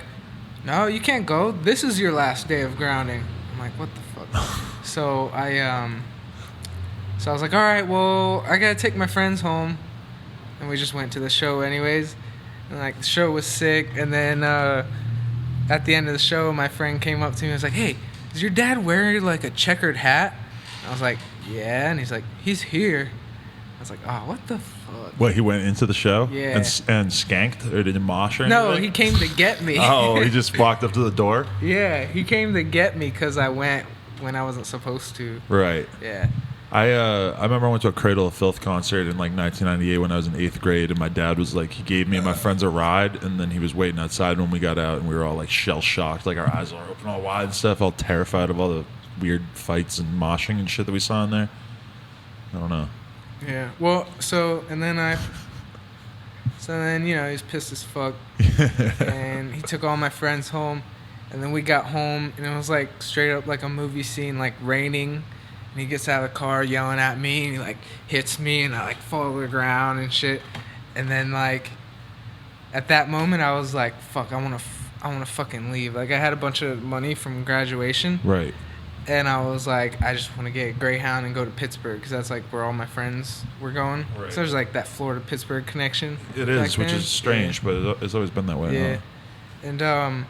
B: "No, you can't go. This is your last day of grounding." I'm like, "What the fuck?" So I was like, "All right, well, I gotta take my friends home," and we just went to the show anyways. And like the show was sick, and then at the end of the show, my friend came up to me and was like, "Hey, does your dad wear like a checkered hat?" And I was like, "Yeah," and he's like, "He's here." I was like, "Oh, what the fuck?"
A: What, he went into the show?
B: Yeah.
A: And skanked, or did he mosh or anything?
B: No, he came to get me.
A: Oh, he just walked up to the door?
B: Yeah, he came to get me because I went when I wasn't supposed to.
A: Right.
B: Yeah.
A: I remember I went to a Cradle of Filth concert in like 1998 when I was in 8th grade, and my dad was like, he gave me and my friends a ride, and then he was waiting outside when we got out, and we were all like shell shocked, like our eyes were open all wide and stuff, all terrified of all the weird fights and moshing and shit that we saw in there. I don't know.
B: Yeah. Well, so then you know, he was pissed as fuck, and he took all my friends home, and then we got home, and it was like straight up like a movie scene, like raining. And he gets out of the car yelling at me, and he like hits me, and I like fall to the ground and shit. And then like at that moment, I was like, "Fuck, I wanna fucking leave." Like I had a bunch of money from graduation,
A: right?
B: And I was like, I just want to get a Greyhound and go to Pittsburgh because that's like where all my friends were going. Right. So there's like that Florida Pittsburgh connection.
A: It is, which is strange, but it's always been that way.
B: Yeah, huh? And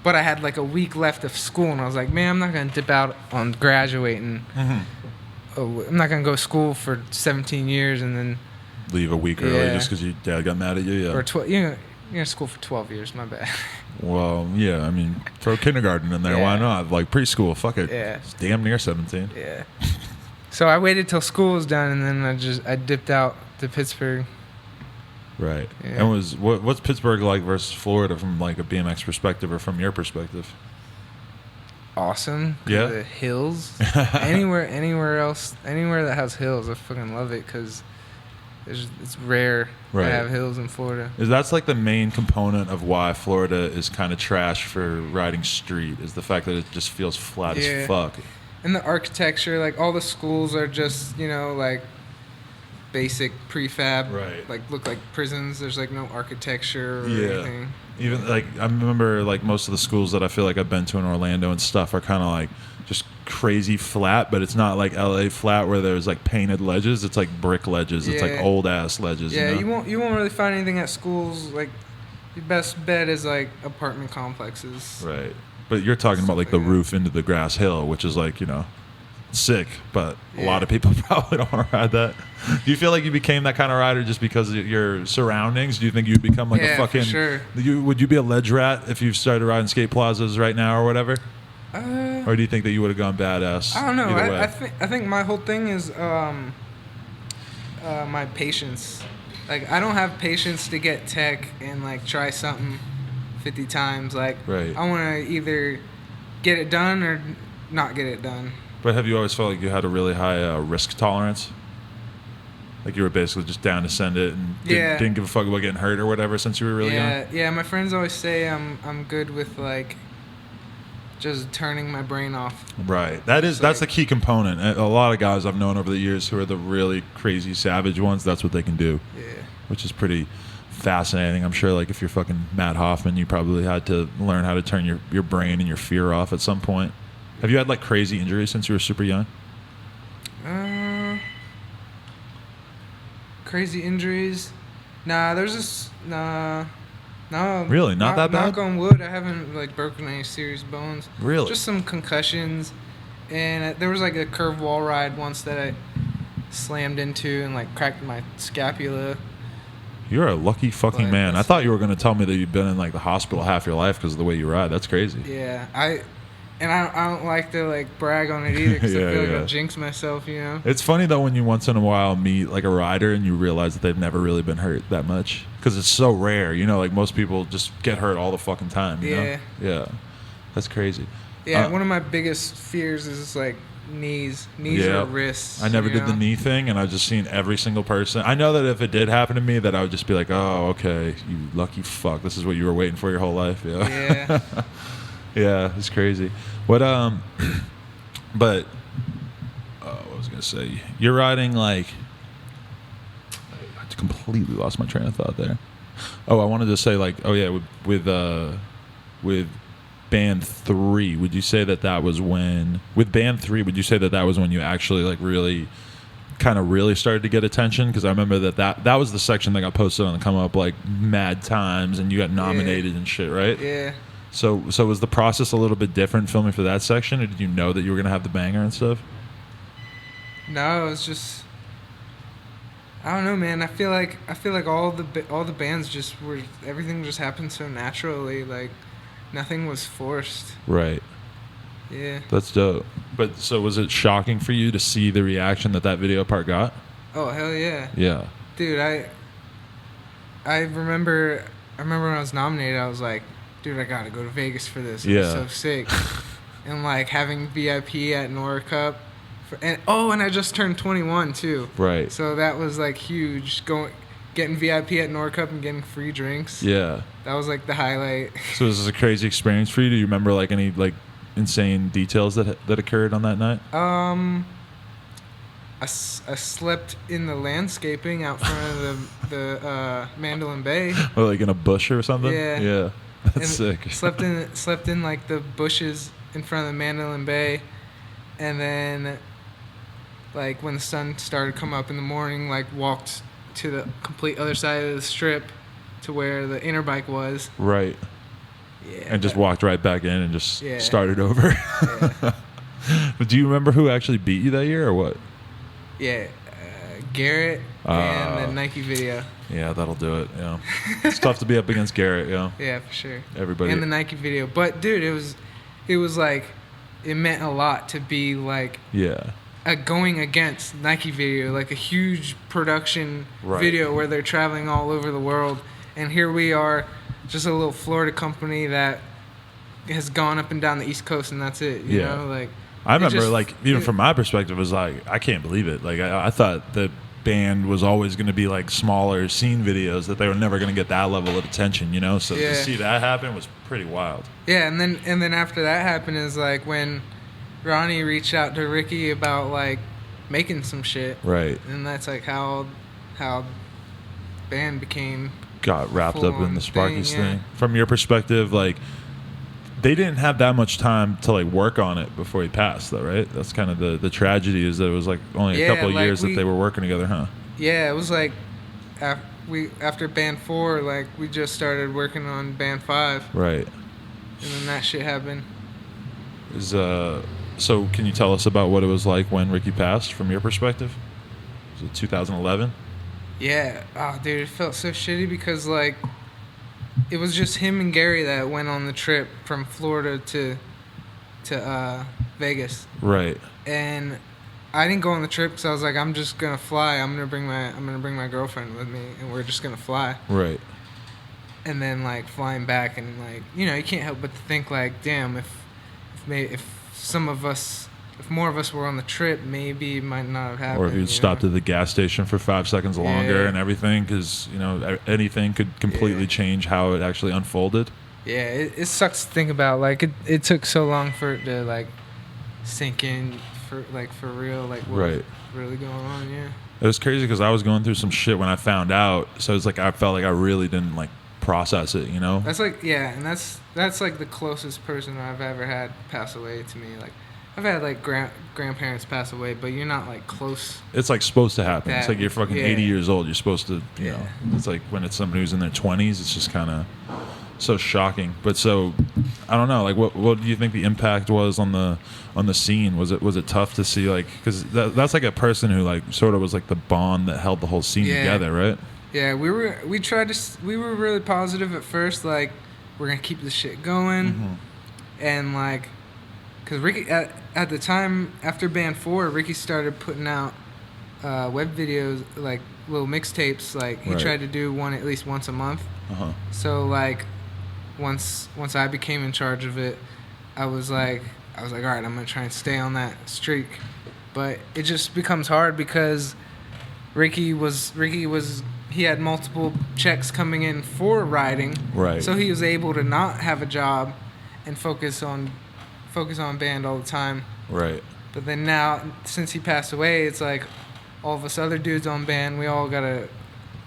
B: but I had like a week left of school, and I was like, man, I'm not going to dip out on graduating. Mm-hmm. I'm not going to go to school for 17 years and then
A: leave a week early just because your dad got mad at you. Yeah.
B: Or 12. You're in school for 12 years. My bad.
A: Well, yeah. I mean, throw kindergarten in there. Why not? Like preschool. Fuck it. Yeah. It's damn near 17.
B: Yeah. So I waited till school was done, and then I dipped out to Pittsburgh.
A: Right. Yeah. And what's Pittsburgh like versus Florida from like a BMX perspective or from your perspective?
B: Awesome.
A: Yeah.
B: The hills. anywhere else, anywhere that has hills, I fucking love it because it's rare to have hills in Florida.
A: That's like the main component of why Florida is kind of trash for riding street, is the fact that it just feels flat as fuck.
B: And the architecture, like all the schools are just, you know, like basic prefab, like look like prisons. There's like no architecture or anything.
A: Even like I remember like most of the schools that I feel like I've been to in Orlando and stuff are kind of like just crazy flat, but it's not like LA flat where there's like painted ledges. It's like brick ledges. It's like old ass ledges.
B: Yeah,
A: you know?
B: you won't really find anything at schools. Like your best bet is like apartment complexes.
A: Right. But you're talking about like the roof into the grass hill, which is like, you know, sick, but a lot of people probably don't want to ride that. Do you feel like you became that kind of rider just because of your surroundings? Do you think you'd become like a fucking...
B: For sure.
A: Would you be a ledge rat if you started riding skate plazas right now or whatever? Or do you think that you would have gone badass?
B: I don't know. I think my whole thing is my patience. Like, I don't have patience to get tech and, like, try something 50 times. Like,
A: right.
B: I want to either get it done or not get it done.
A: But have you always felt like you had a really high risk tolerance? Like you were basically just down to send it and didn't give a fuck about getting hurt or whatever since you were really young?
B: Yeah, my friends always say I'm good with, like, just turning my brain off.
A: Right. That's the key component. A lot of guys I've known over the years who are the really crazy savage ones, that's what they can do.
B: Yeah.
A: Which is pretty fascinating. I'm sure, like, if you're fucking Matt Hoffman, you probably had to learn how to turn your brain and your fear off at some point. Have you had, like, crazy injuries since you were super young?
B: Crazy injuries? Nah, there's this... Nah... No,
A: really, not that bad.
B: Knock on wood, I haven't, like, broken any serious bones.
A: Really,
B: just some concussions, and there was, like, a curved wall ride once that I slammed into and, like, cracked my scapula.
A: You're a lucky fucking man. I thought you were gonna tell me that you've been in, like, the hospital half your life because of the way you ride. That's crazy.
B: Yeah, I don't like to, like, brag on it either because I feel like I'll jinx myself, you know?
A: It's funny, though, when you once in a while meet, like, a rider and you realize that they've never really been hurt that much. Because it's so rare, you know? Like, most people just get hurt all the fucking time, you know? Yeah. That's crazy.
B: Yeah, one of my biggest fears is, like, knees or wrists.
A: I never did the knee thing, and I've just seen every single person. I know that if it did happen to me, that I would just be like, oh, okay, you lucky fuck. This is what you were waiting for your whole life. Yeah. Yeah, it's crazy. What but what was I gonna say? You're riding, like, I completely lost my train of thought there. Oh, I wanted to say, like, oh yeah, with Band 3, would you say that was when with Band 3? Would you say that was when you actually, like, really started to get attention? Because I remember that was the section that got posted on the Come Up, like, mad times, and you got nominated and shit, right?
B: Yeah.
A: So was the process a little bit different filming for that section, or did you know that you were gonna have the banger and stuff?
B: No, it was just, I don't know, man. I feel like all the bands just were, everything just happened so naturally, like nothing was forced.
A: Right.
B: Yeah.
A: That's dope. But so was it shocking for you to see the reaction that video part got?
B: Oh, hell yeah.
A: Yeah.
B: Dude, I remember when I was nominated, I was like, dude, I gotta go to Vegas for this. It was so sick. And, like, having VIP at Nora Cup. And I just turned 21, too.
A: Right.
B: So that was, like, huge. Getting VIP at Nora Cup and getting free drinks.
A: Yeah.
B: That was, like, the highlight.
A: So this is a crazy experience for you. Do you remember, like, any, like, insane details that occurred on that night?
B: I slept in the landscaping out front of the Mandolin Bay.
A: Or, like, in a bush or something?
B: Yeah.
A: Yeah. That's sick.
B: Slept in like the bushes in front of the Mandolin Bay, and then, like, when the sun started to come up in the morning, like, walked to the complete other side of the strip to where the inner bike was.
A: Right.
B: Yeah.
A: And just walked right back in and just started over.
B: Yeah.
A: But do you remember who actually beat you that year or what?
B: Yeah. Garrett and the Nike video.
A: Yeah, that'll do it. Yeah, it's tough to be up against Garrett. Yeah.
B: Yeah, for sure.
A: Everybody.
B: And the Nike video, but dude, it was like, it meant a lot to be, like, going against Nike video, like a huge production video where they're traveling all over the world, and here we are, just a little Florida company that has gone up and down the East Coast, and that's it. You know, like.
A: I remember, like, even from my perspective, it was like, I can't believe it. Like, I thought the band was always going to be, like, smaller scene videos, that they were never going to get that level of attention, you know? So to see that happen was pretty wild.
B: Yeah, and then after that happened is, like, when Ronnie reached out to Ricky about, like, making some shit.
A: Right.
B: And that's, like, how band
A: got wrapped up in the Sparky's thing. From your perspective, like, they didn't have that much time to, like, work on it before he passed, though, right? That's kind of the tragedy, is that it was, like, only a couple of years that they were working together, huh? Yeah,
B: it was like after Band 4, like, we just started working on Band 5.
A: Right.
B: And then that shit happened.
A: So can you tell us about what it was like when Ricky passed, from your perspective? Was it 2011?
B: Yeah. Oh, dude, it felt so shitty because, like, it was just him and Gary that went on the trip from Florida to Vegas.
A: Right.
B: And I didn't go on the trip because I was like, I'm just gonna fly. I'm gonna bring my girlfriend with me, and we're just gonna fly.
A: Right.
B: And then like flying back, and like you can't help but to think like, damn, if more of us were on the trip, maybe it might not have happened.
A: Or if you'd stopped at the gas station for 5 seconds longer and everything, because anything could completely change how it actually unfolded.
B: Yeah, it sucks to think about. Like it took so long for it to like sink in for real. Like what's really going on? Yeah.
A: It was crazy because I was going through some shit when I found out, so it's like I felt like I really didn't like process it. That's
B: like and that's like the closest person I've ever had pass away to me. Like I've had like grandparents pass away, but you're not like close.
A: It's like supposed to happen. It's like you're fucking 80 years old. You're supposed to, you know. It's like when it's somebody who's in their 20s, it's just kind of so shocking. But so I don't know. Like, what do you think the impact was on the scene? Was it tough to see, like, because that's like a person who like sort of was like the bond that held the whole scene together, right?
B: Yeah, we were really positive at first. Like, we're gonna keep this shit going, and like. Because Ricky, at the time, after Band 4, Ricky started putting out web videos, like little mixtapes. Like, he tried to do one at least once a month. So, like, once I became in charge of it, I was like, all right, I'm going to try and stay on that streak. But it just becomes hard because Ricky he had multiple checks coming in for riding. Right. So he was able to not have a job and focus on band all the time. Right. But then now, since he passed away, it's like all of us other dudes on band, we all gotta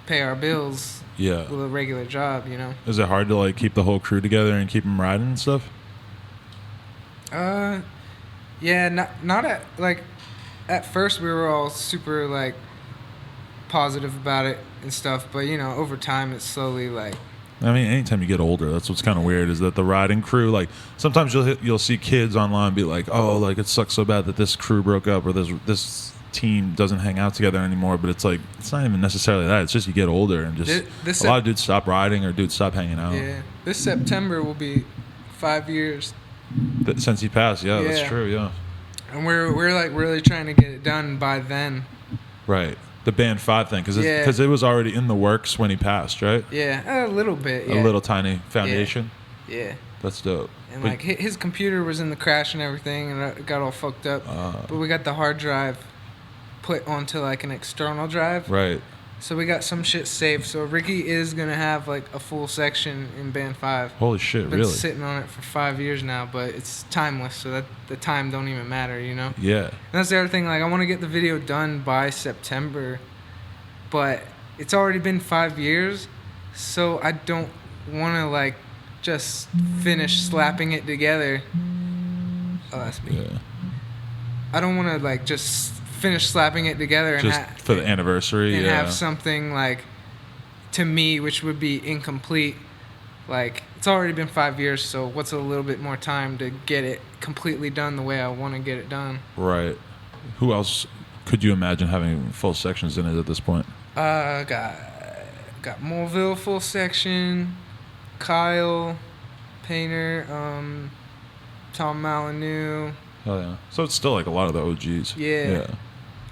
B: pay our bills. Yeah. With a regular job,
A: Is it hard to like keep the whole crew together and keep them riding and stuff?
B: Yeah, not at first we were all super like positive about it and stuff, but over time it's slowly like.
A: I mean, anytime you get older, that's what's kind of weird is that the riding crew, like, sometimes you'll see kids online be like, oh, like, it sucks so bad that this crew broke up or this team doesn't hang out together anymore. But it's like, it's not even necessarily that. It's just you get older and just a lot of dudes stop riding or dudes stop hanging out.
B: Yeah. This September will be 5 years.
A: Since he passed, yeah, that's true, yeah.
B: And we're like really trying to get it done by then.
A: Right. The Band 5 thing, because it was already in the works when he passed, right?
B: Yeah, a little bit, yeah.
A: A little tiny foundation?
B: Yeah.
A: That's dope.
B: And like his computer was in the crash and everything, and it got all fucked up. But we got the hard drive put onto like an external drive. Right. So we got some shit saved. So Ricky is going to have like a full section in Band 5.
A: Holy shit,
B: Been
A: really?
B: Sitting on it for 5 years now, but it's timeless, so that the time don't even matter, Yeah. And that's the other thing, like I want to get the video done by September, but it's already been 5 years, so I don't want to like just finish slapping it together. Oh, that's me. Yeah. I don't want to like just finish slapping it together
A: just for the anniversary
B: and have something like to me which would be incomplete. Like it's already been 5 years, so what's a little bit more time to get it completely done the way I want to get it done.
A: Right. Who else could you imagine having full sections in it at this point?
B: Got Mulville full section, Kyle Painter, Tom Malinu.
A: Oh yeah. So it's still like a lot of the OGs.
B: Yeah.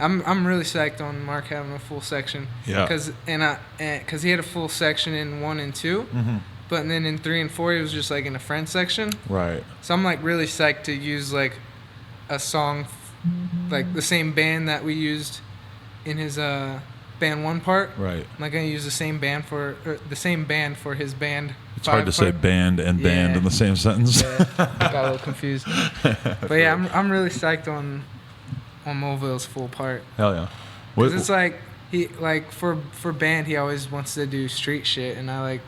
B: I'm really psyched on Mark having a full section. Yeah. Because he had a full section in 1 and 2, but then in 3 and 4 he was just like in a friend section. Right. So I'm like really psyched to use like a song, like the same band that we used in his band 1 part. Right. I'm like gonna use the same band for his band.
A: It's hard to say band and band in the same sentence.
B: Yeah. Got a little confused. But yeah, I'm really psyched on Mulville's full part.
A: Hell yeah.
B: Because it's like he like for band he always wants to do street shit, and I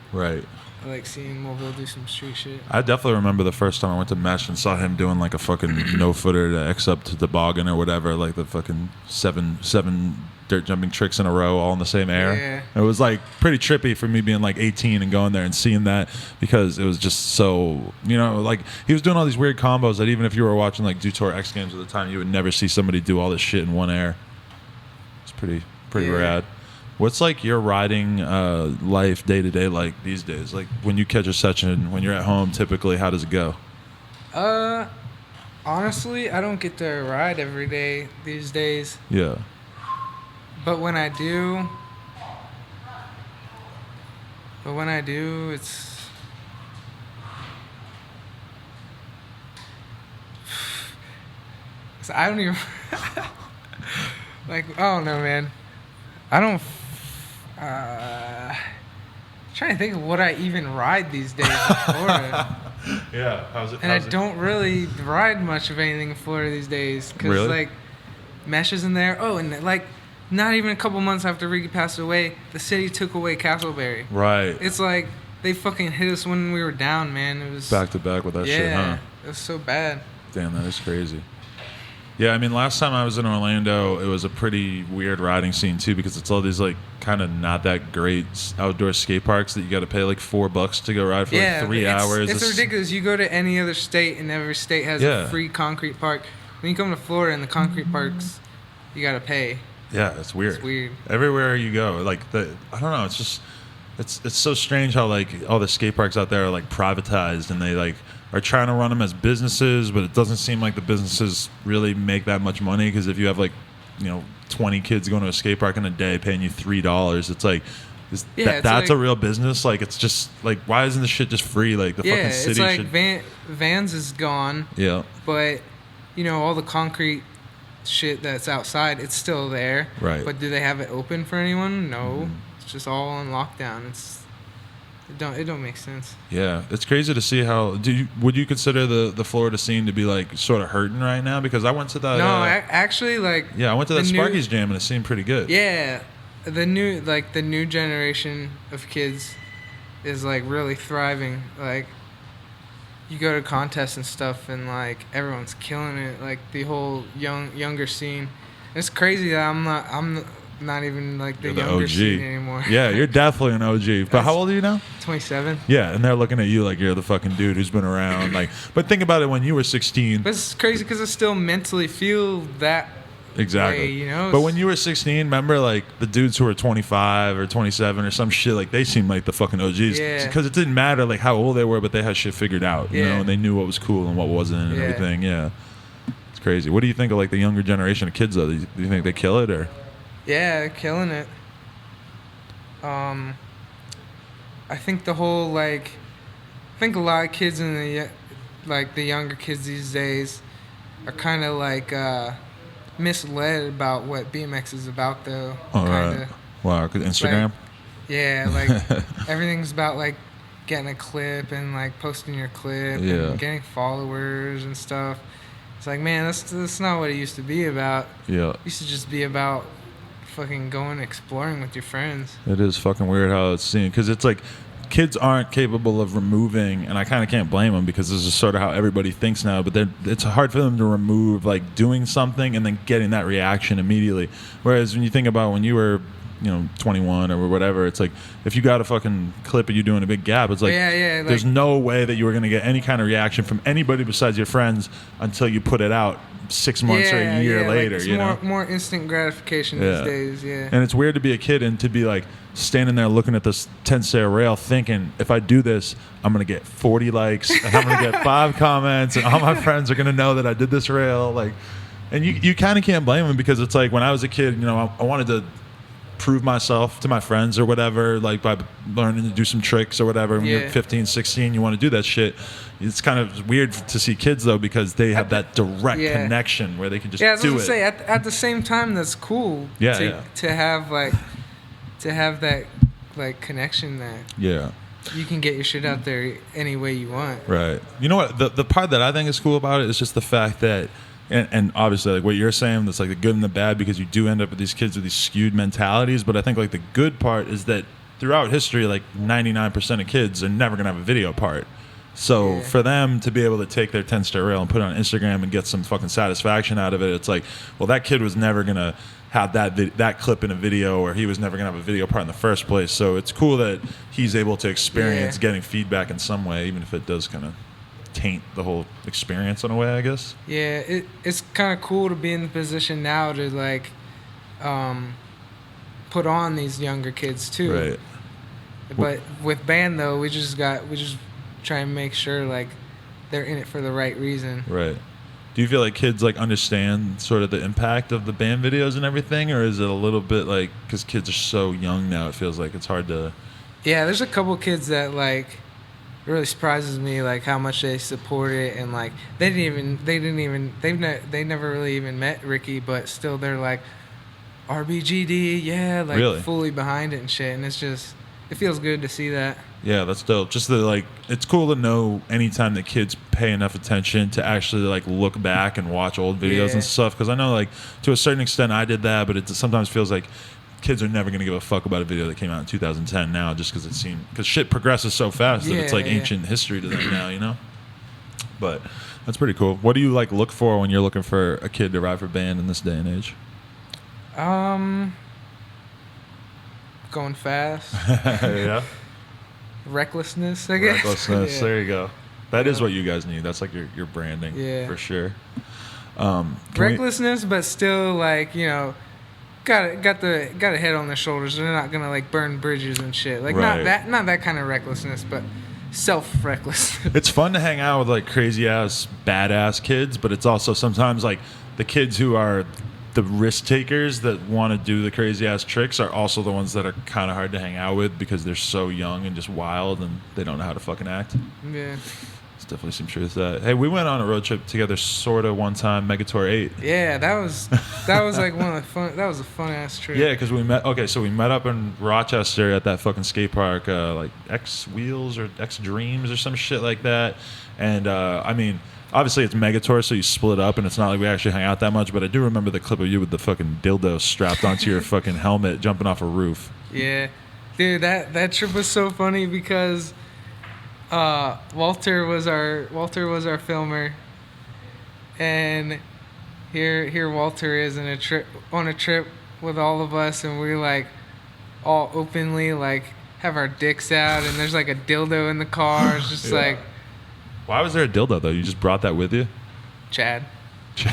B: like seeing Mulville do some street shit.
A: I definitely remember the first time I went to Mesh and saw him doing like a fucking no footer to X up to toboggan or whatever, like the fucking seven dirt jumping tricks in a row all in the same air. Yeah. It was like pretty trippy for me being like 18 and going there and seeing that, because it was just so, like he was doing all these weird combos that even if you were watching like Dutour X Games at the time, you would never see somebody do all this shit in one air. It's pretty rad. What's like your riding life day to day like these days? Like when you catch a session, when you're at home, typically how does it go?
B: Honestly, I don't get to ride every day these days.
A: Yeah.
B: But when I do, it's... I don't even... like, I don't know, man. I don't... trying to think of what I even ride these days in Florida.
A: Yeah, how's it?
B: And I don't really ride much of anything in Florida these days. Because,
A: really?
B: like, Mesh is in there. Oh, and, like, not even a couple months after Ricky passed away, the city took away Castleberry.
A: Right.
B: It's like, they fucking hit us when we were down, man. It was...
A: Back to back with that shit, huh?
B: Yeah, it was so bad.
A: Damn, that is crazy. Yeah, I mean, last time I was in Orlando, it was a pretty weird riding scene, too, because it's all these, like, kind of not that great outdoor skate parks that you got to pay, like, $4 to go ride for, like, 3 hours.
B: It's ridiculous. You go to any other state, and every state has a free concrete park. When you come to Florida and the concrete parks, you got to pay.
A: Yeah, it's weird.
B: It's weird.
A: Everywhere you go, like, I don't know, it's just... It's so strange how, like, all the skate parks out there are, like, privatized, and they, like... are trying to run them as businesses, but it doesn't seem like the businesses really make that much money, because if you have, like, 20 kids going to a skate park in a day paying you $3, it's like that's like, a real business. Like, it's just like, why isn't this shit just free? Like, the fucking city
B: it's like
A: should...
B: Vans is gone, but all the concrete shit that's outside, it's still there,
A: right?
B: But do they have it open for anyone? No. It's just all on lockdown. It don't make sense. Yeah,
A: it's crazy to see how. Would you consider the Florida scene to be, like, sort of hurting right now? Because I went to that.
B: No, actually, like.
A: Yeah, I went to that Sparky's Jam, and it seemed pretty good.
B: Yeah, the new generation of kids is, like, really thriving. Like, you go to contests and stuff, and, like, everyone's killing it. Like, the whole younger scene. It's crazy that I'm not even, like, the younger
A: OG
B: scene anymore.
A: Yeah, you're definitely an OG. But how old are you now?
B: 27.
A: Yeah, and they're looking at you like you're the fucking dude who's been around. Like, but think about it when you were 16.
B: But it's crazy because I still mentally feel that
A: exactly
B: way,
A: But when you were 16, remember, like, the dudes who were 25 or 27 or some shit, like, they seemed like the fucking OGs.
B: Yeah.
A: Because it didn't matter, like, how old they were, but they had shit figured out, you know, and they knew what was cool and what wasn't and everything. Yeah, it's crazy. What do you think of, like, the younger generation of kids, though? Do you think they kill it, or?
B: Yeah, they're killing it. I think the whole, like, a lot of kids in the younger kids these days are kind of, like, misled about what BMX is about, though.
A: Oh, right. Wow, Instagram?
B: Like, everything's about, like, getting a clip and, like, posting your clip and getting followers and stuff. It's like, man, that's not what it used to be about.
A: Yeah.
B: It used to just be about fucking going exploring with your friends.
A: It is fucking weird how it's seen, because it's like kids aren't capable of removing, and I kind of can't blame them, because this is sort of how everybody thinks now, but it's hard for them to remove, like, doing something and then getting that reaction immediately. Whereas when you think about when you were 21 or whatever, it's like, if you got a fucking clip of you doing a big gap, it's like, there's no way that you were going to get any kind of reaction from anybody besides your friends until you put it out 6 months or a year later.
B: Like, it's more instant gratification these days. And
A: it's weird to be a kid and to be, like, standing there looking at this 10-stair rail thinking, if I do this, I'm going to get 40 likes and I'm going to get 5 comments and all my friends are going to know that I did this rail. Like, and you kind of can't blame them, because it's like, when I was a kid, I wanted to prove myself to my friends or whatever, like, by learning to do some tricks or whatever. When you're 15, 16, you want to do that shit. It's kind of weird to see kids, though, because they have that direct connection where they can just do it.
B: I was going to say, at the same time, that's cool to have, like, that, like, connection that you can get your shit out there any way you want.
A: Right. You know what? The part that I think is cool about it is just the fact that, and obviously, like, what you're saying, that's, like, the good and the bad, because you do end up with these kids with these skewed mentalities. But I think, like, the good part is that throughout history, like, 99% of kids are never going to have a video part. So for them to be able to take their 10-stair rail and put it on Instagram and get some fucking satisfaction out of it, it's like, well, that kid was never going to have that clip in a video, or he was never going to have a video part in the first place. So it's cool that he's able to experience getting feedback in some way, even if it does kind of taint the whole experience in a way, I guess.
B: Yeah, it's kind of cool to be in the position now to, like, put on these younger kids too.
A: Right.
B: But with band, though, we just try and make sure, like, they're in it for the right reason.
A: Right. Do you feel like kids like understand sort of the impact of the band videos and everything, or is it a little bit like because kids are so young now, it feels like it's hard to?
B: Yeah, there's a couple kids that like it really surprises me like how much they support it, and like they never really even met Ricky, but still they're like RBGD, yeah, like
A: really?
B: Fully behind it and shit, and it's just it feels good to see that.
A: Yeah, that's dope. Just the like, it's cool to know anytime that kids pay enough attention to actually like look back and watch old videos and stuff. Because I know like to a certain extent I did that, but it sometimes feels like kids are never gonna give a fuck about a video that came out in 2010 now, just because shit progresses so fast that it's like ancient history to them now, you know. But that's pretty cool. What do you like look for when you're looking for a kid to ride for band in this day and age?
B: Going fast.
A: Yeah.
B: Recklessness, I guess.
A: Recklessness. There you go. That is what you guys need. That's like your branding, for sure.
B: Recklessness, but still like got a head on their shoulders. They're not gonna like burn bridges and shit. Like not that kind of recklessness, but self-reckless.
A: It's fun to hang out with like crazy ass badass kids, but it's also sometimes like the kids who are the risk takers that want to do the crazy ass tricks are also the ones that are kind of hard to hang out with because they're so young and just wild and they don't know how to fucking act.
B: Yeah.
A: There's definitely some truth to that. Hey, we went on a road trip together sort of one time, Megatour 8.
B: Yeah, that was like that was a fun ass trip.
A: Yeah, because we met up in Rochester at that fucking skate park, like X Wheels or X Dreams or some shit like that. And I mean, obviously it's Megatour, so you split up, and it's not like we actually hang out that much. But I do remember the clip of you with the fucking dildo strapped onto your fucking helmet, jumping off a roof.
B: Yeah, dude, that trip was so funny because Walter was our filmer, and here Walter is on a trip with all of us, and we like all openly like have our dicks out, and there's like a dildo in the car. It's just like.
A: Why was there a dildo, though? You just brought that with you?
B: Chad. You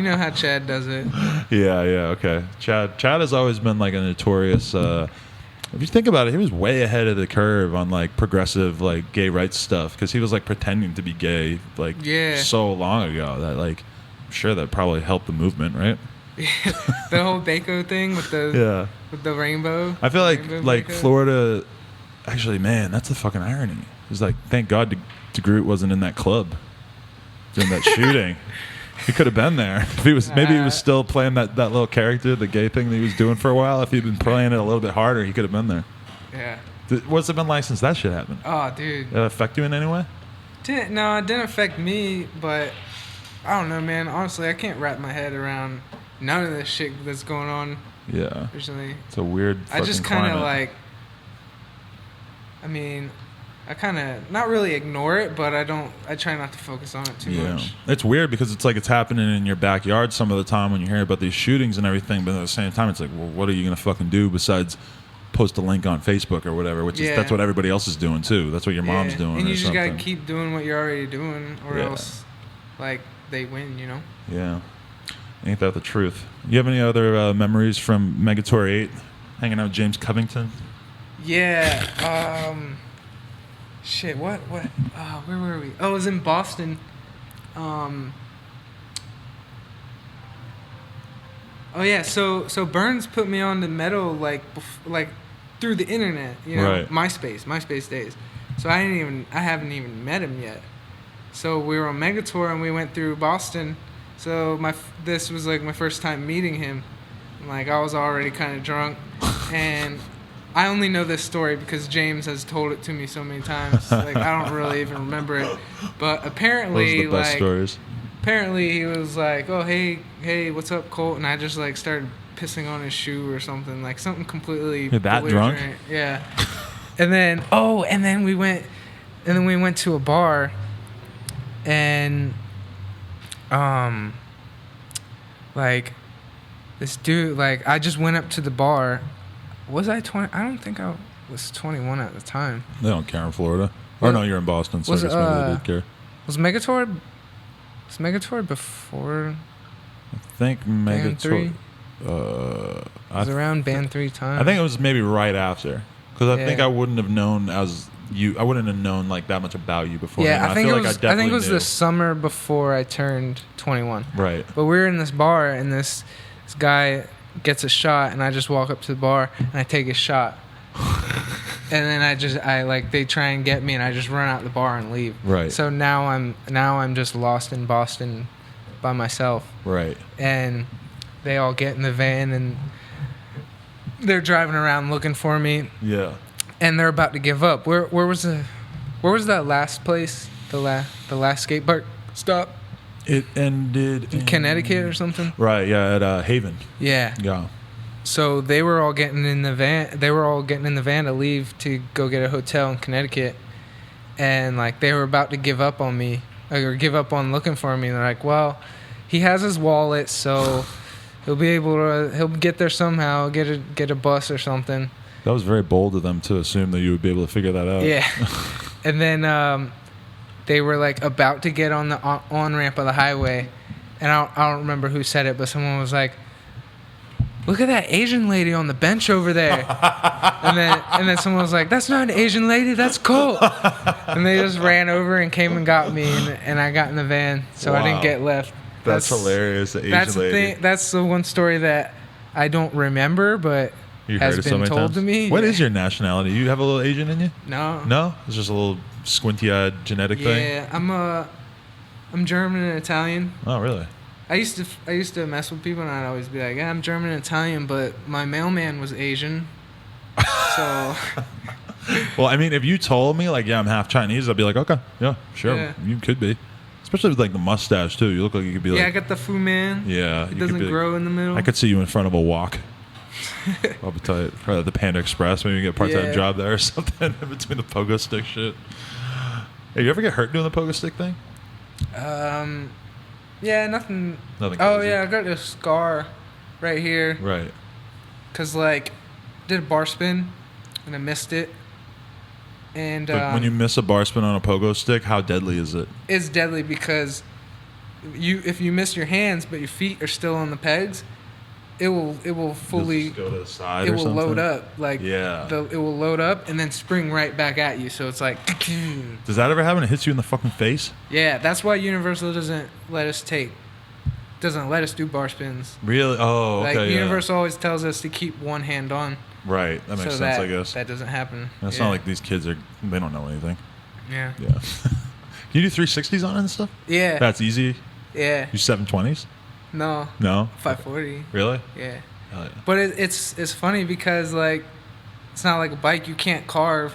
B: know how Chad does it.
A: Yeah, okay. Chad has always been like a notorious... if you think about it, he was way ahead of the curve on like progressive like gay rights stuff because he was like pretending to be gay like so long ago that like I'm sure that probably helped the movement, right?
B: The whole Baco thing with the rainbow.
A: I feel like Florida... Actually, man, that's the fucking irony. It's like, thank God DeGroot wasn't in that club during that shooting. He could have been there. If he was, maybe he was still playing that little character, the gay thing that he was doing for a while. If he'd been playing it a little bit harder, he could have been there.
B: Yeah.
A: What's it been like since that shit happened?
B: Oh, dude.
A: Did that affect you in any way?
B: No, it didn't affect me, but I don't know, man. Honestly, I can't wrap my head around none of this shit that's going on.
A: Yeah.
B: Recently.
A: It's a weird fucking
B: I just kind of
A: climate.
B: I kind of not really ignore it, but I try not to focus on it too much.
A: It's weird because it's like it's happening in your backyard some of the time when you hear about these shootings and everything, but at the same time it's like, well, what are you going to fucking do besides post a link on Facebook or whatever, which is that's what everybody else is doing too. That's what your mom's doing.
B: And you just got to keep doing what you're already doing or else like they win, you know? Yeah.
A: Ain't that the truth? You have any other memories from Megatour 8 hanging out with James Covington?
B: Yeah. Shit, what? Where were we? Oh, it was in Boston. Oh yeah, so Burns put me on the metal like through the internet, you know, MySpace days. So I haven't even met him yet. So we were on Megatour and we went through Boston. So this was like my first time meeting him. Like I was already kind of drunk, and I only know this story because James has told it to me so many times. Like I don't really even remember it, but apparently,
A: those are the best stories.
B: Apparently he was like, "Oh hey, what's up, Colt?" And I just like started pissing on his shoe or something, like something completely.
A: You're that drunk?
B: Yeah. And then we went to a bar, and like this dude, like I just went up to the bar. Was I 20? I don't think I was 21 at the time.
A: They don't care in Florida. Or no, you're in Boston, so I guess maybe they did care.
B: Was Megatour before?
A: I think Megatour.
B: It was around Band 3 time.
A: I think it was maybe right after. Because I think I wouldn't have known as I wouldn't have known like that much about you before.
B: Yeah, I think
A: feel
B: it was. I think it was the summer before I turned 21.
A: Right.
B: But we were in this bar, and this guy gets a shot, and I just walk up to the bar and I take his shot. And then they try and get me, and I just run out the bar and leave.
A: Right.
B: So now I'm just lost in Boston by myself.
A: Right.
B: And they all get in the van, and they're driving around looking for me.
A: Yeah.
B: And they're about to give up. Where was that last place? The last skate park stop?
A: It ended
B: in Connecticut or something.
A: Right. Yeah. At Haven.
B: Yeah.
A: Yeah.
B: So they were all getting in the van. They were all getting in the van to leave to go get a hotel in Connecticut, and like they were about to give up on me or give up on looking for me. And they're like, "Well, he has his wallet, so he'll get there somehow. Get a bus or something."
A: That was very bold of them to assume that you would be able to figure that out.
B: Yeah. And then they were like about to get on the on ramp of the highway, and I don't remember who said it, but someone was like, "Look at that Asian lady on the bench over there." and then someone was like, "That's not an Asian lady, that's Colt." And they just ran over and came and got me, and I got in the van, so
A: wow.
B: I didn't get left.
A: That's hilarious. The Asian lady.
B: That's the one story that I don't remember, but has been told to me.
A: What is your nationality? You have a little Asian in you?
B: No.
A: No? It's just a little squinty-eyed genetic thing?
B: Yeah, I'm German and Italian.
A: Oh, really?
B: I used to mess with people, and I'd always be like, "Yeah, I'm German and Italian," but my mailman was Asian. So.
A: Well, I mean, if you told me like, "Yeah, I'm half Chinese," I'd be like, "Okay, yeah, sure,
B: yeah.
A: You could be." Especially with like the mustache too. You look like you could be like.
B: Yeah, I got the Fu Man.
A: Yeah,
B: it doesn't grow in the middle.
A: I could see you in front of a wok. I'll be tight. Probably the Panda Express. Maybe you get a part-time job there or something in between the pogo stick shit. Hey, you ever get hurt doing the pogo stick thing?
B: Yeah, nothing.
A: Nothing.
B: Oh
A: crazy.
B: yeah, I got a scar right here.
A: Right.
B: Cause like, did a bar spin, and I missed it. And
A: when you miss a bar spin on a pogo stick, how deadly is it?
B: It's deadly because if you miss your hands but your feet are still on the pegs, it will fully
A: go to the side.
B: It will load up like
A: yeah.
B: It will load up and then spring right back at you. So it's like.
A: Does that ever happen? It hits you in the fucking face?
B: Yeah, that's why Universal doesn't let us do bar spins.
A: Really? Oh, okay.
B: Like Universal always tells us to keep one hand on.
A: Right, that makes sense. I guess
B: that doesn't happen.
A: It's not like these kids they don't know anything.
B: Yeah.
A: Yeah. Can you do 360s on it and stuff?
B: Yeah.
A: That's easy.
B: Yeah.
A: You 720s?
B: No. 540.
A: Really?
B: Yeah.
A: Hell yeah.
B: But it's funny because like it's not like a bike you can't carve.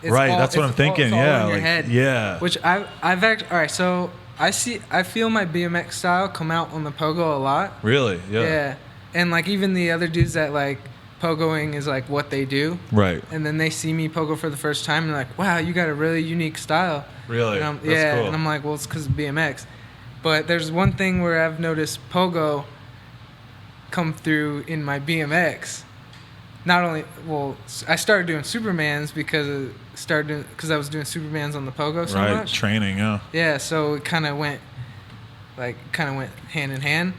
B: It's
A: right, that's what I'm thinking.
B: It's all
A: yeah,
B: in your
A: like
B: head.
A: Yeah.
B: Which I've actually. All right, so I feel my BMX style come out on the pogo a lot.
A: Really? Yeah.
B: Yeah, and like even the other dudes that like pogoing is like what they do.
A: Right.
B: And then they see me pogo for the first time and they're like, "Wow, you got a really unique style."
A: Really?
B: And
A: That's cool.
B: and I'm like, "Well, it's because of BMX." But there's one thing where I've noticed pogo come through in my BMX. Not only, I started doing Supermans because I was doing Supermans on the pogo so much.
A: Right, training, yeah.
B: Yeah, so it kind of went hand in hand.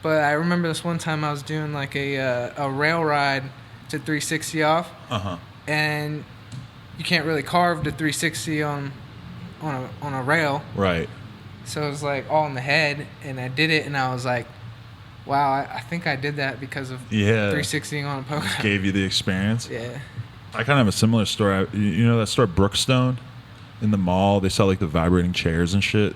B: But I remember this one time I was doing like a rail ride to 360 off.
A: Uh-huh.
B: And you can't really carve to 360 on a rail.
A: Right.
B: So it was like all in the head, and I did it, and I was like, wow, I think I did that because of 360 on a pogo.
A: Gave you the experience.
B: Yeah.
A: I kind of have a similar story. You know that store Brookstone in the mall? They sell like the vibrating chairs and shit.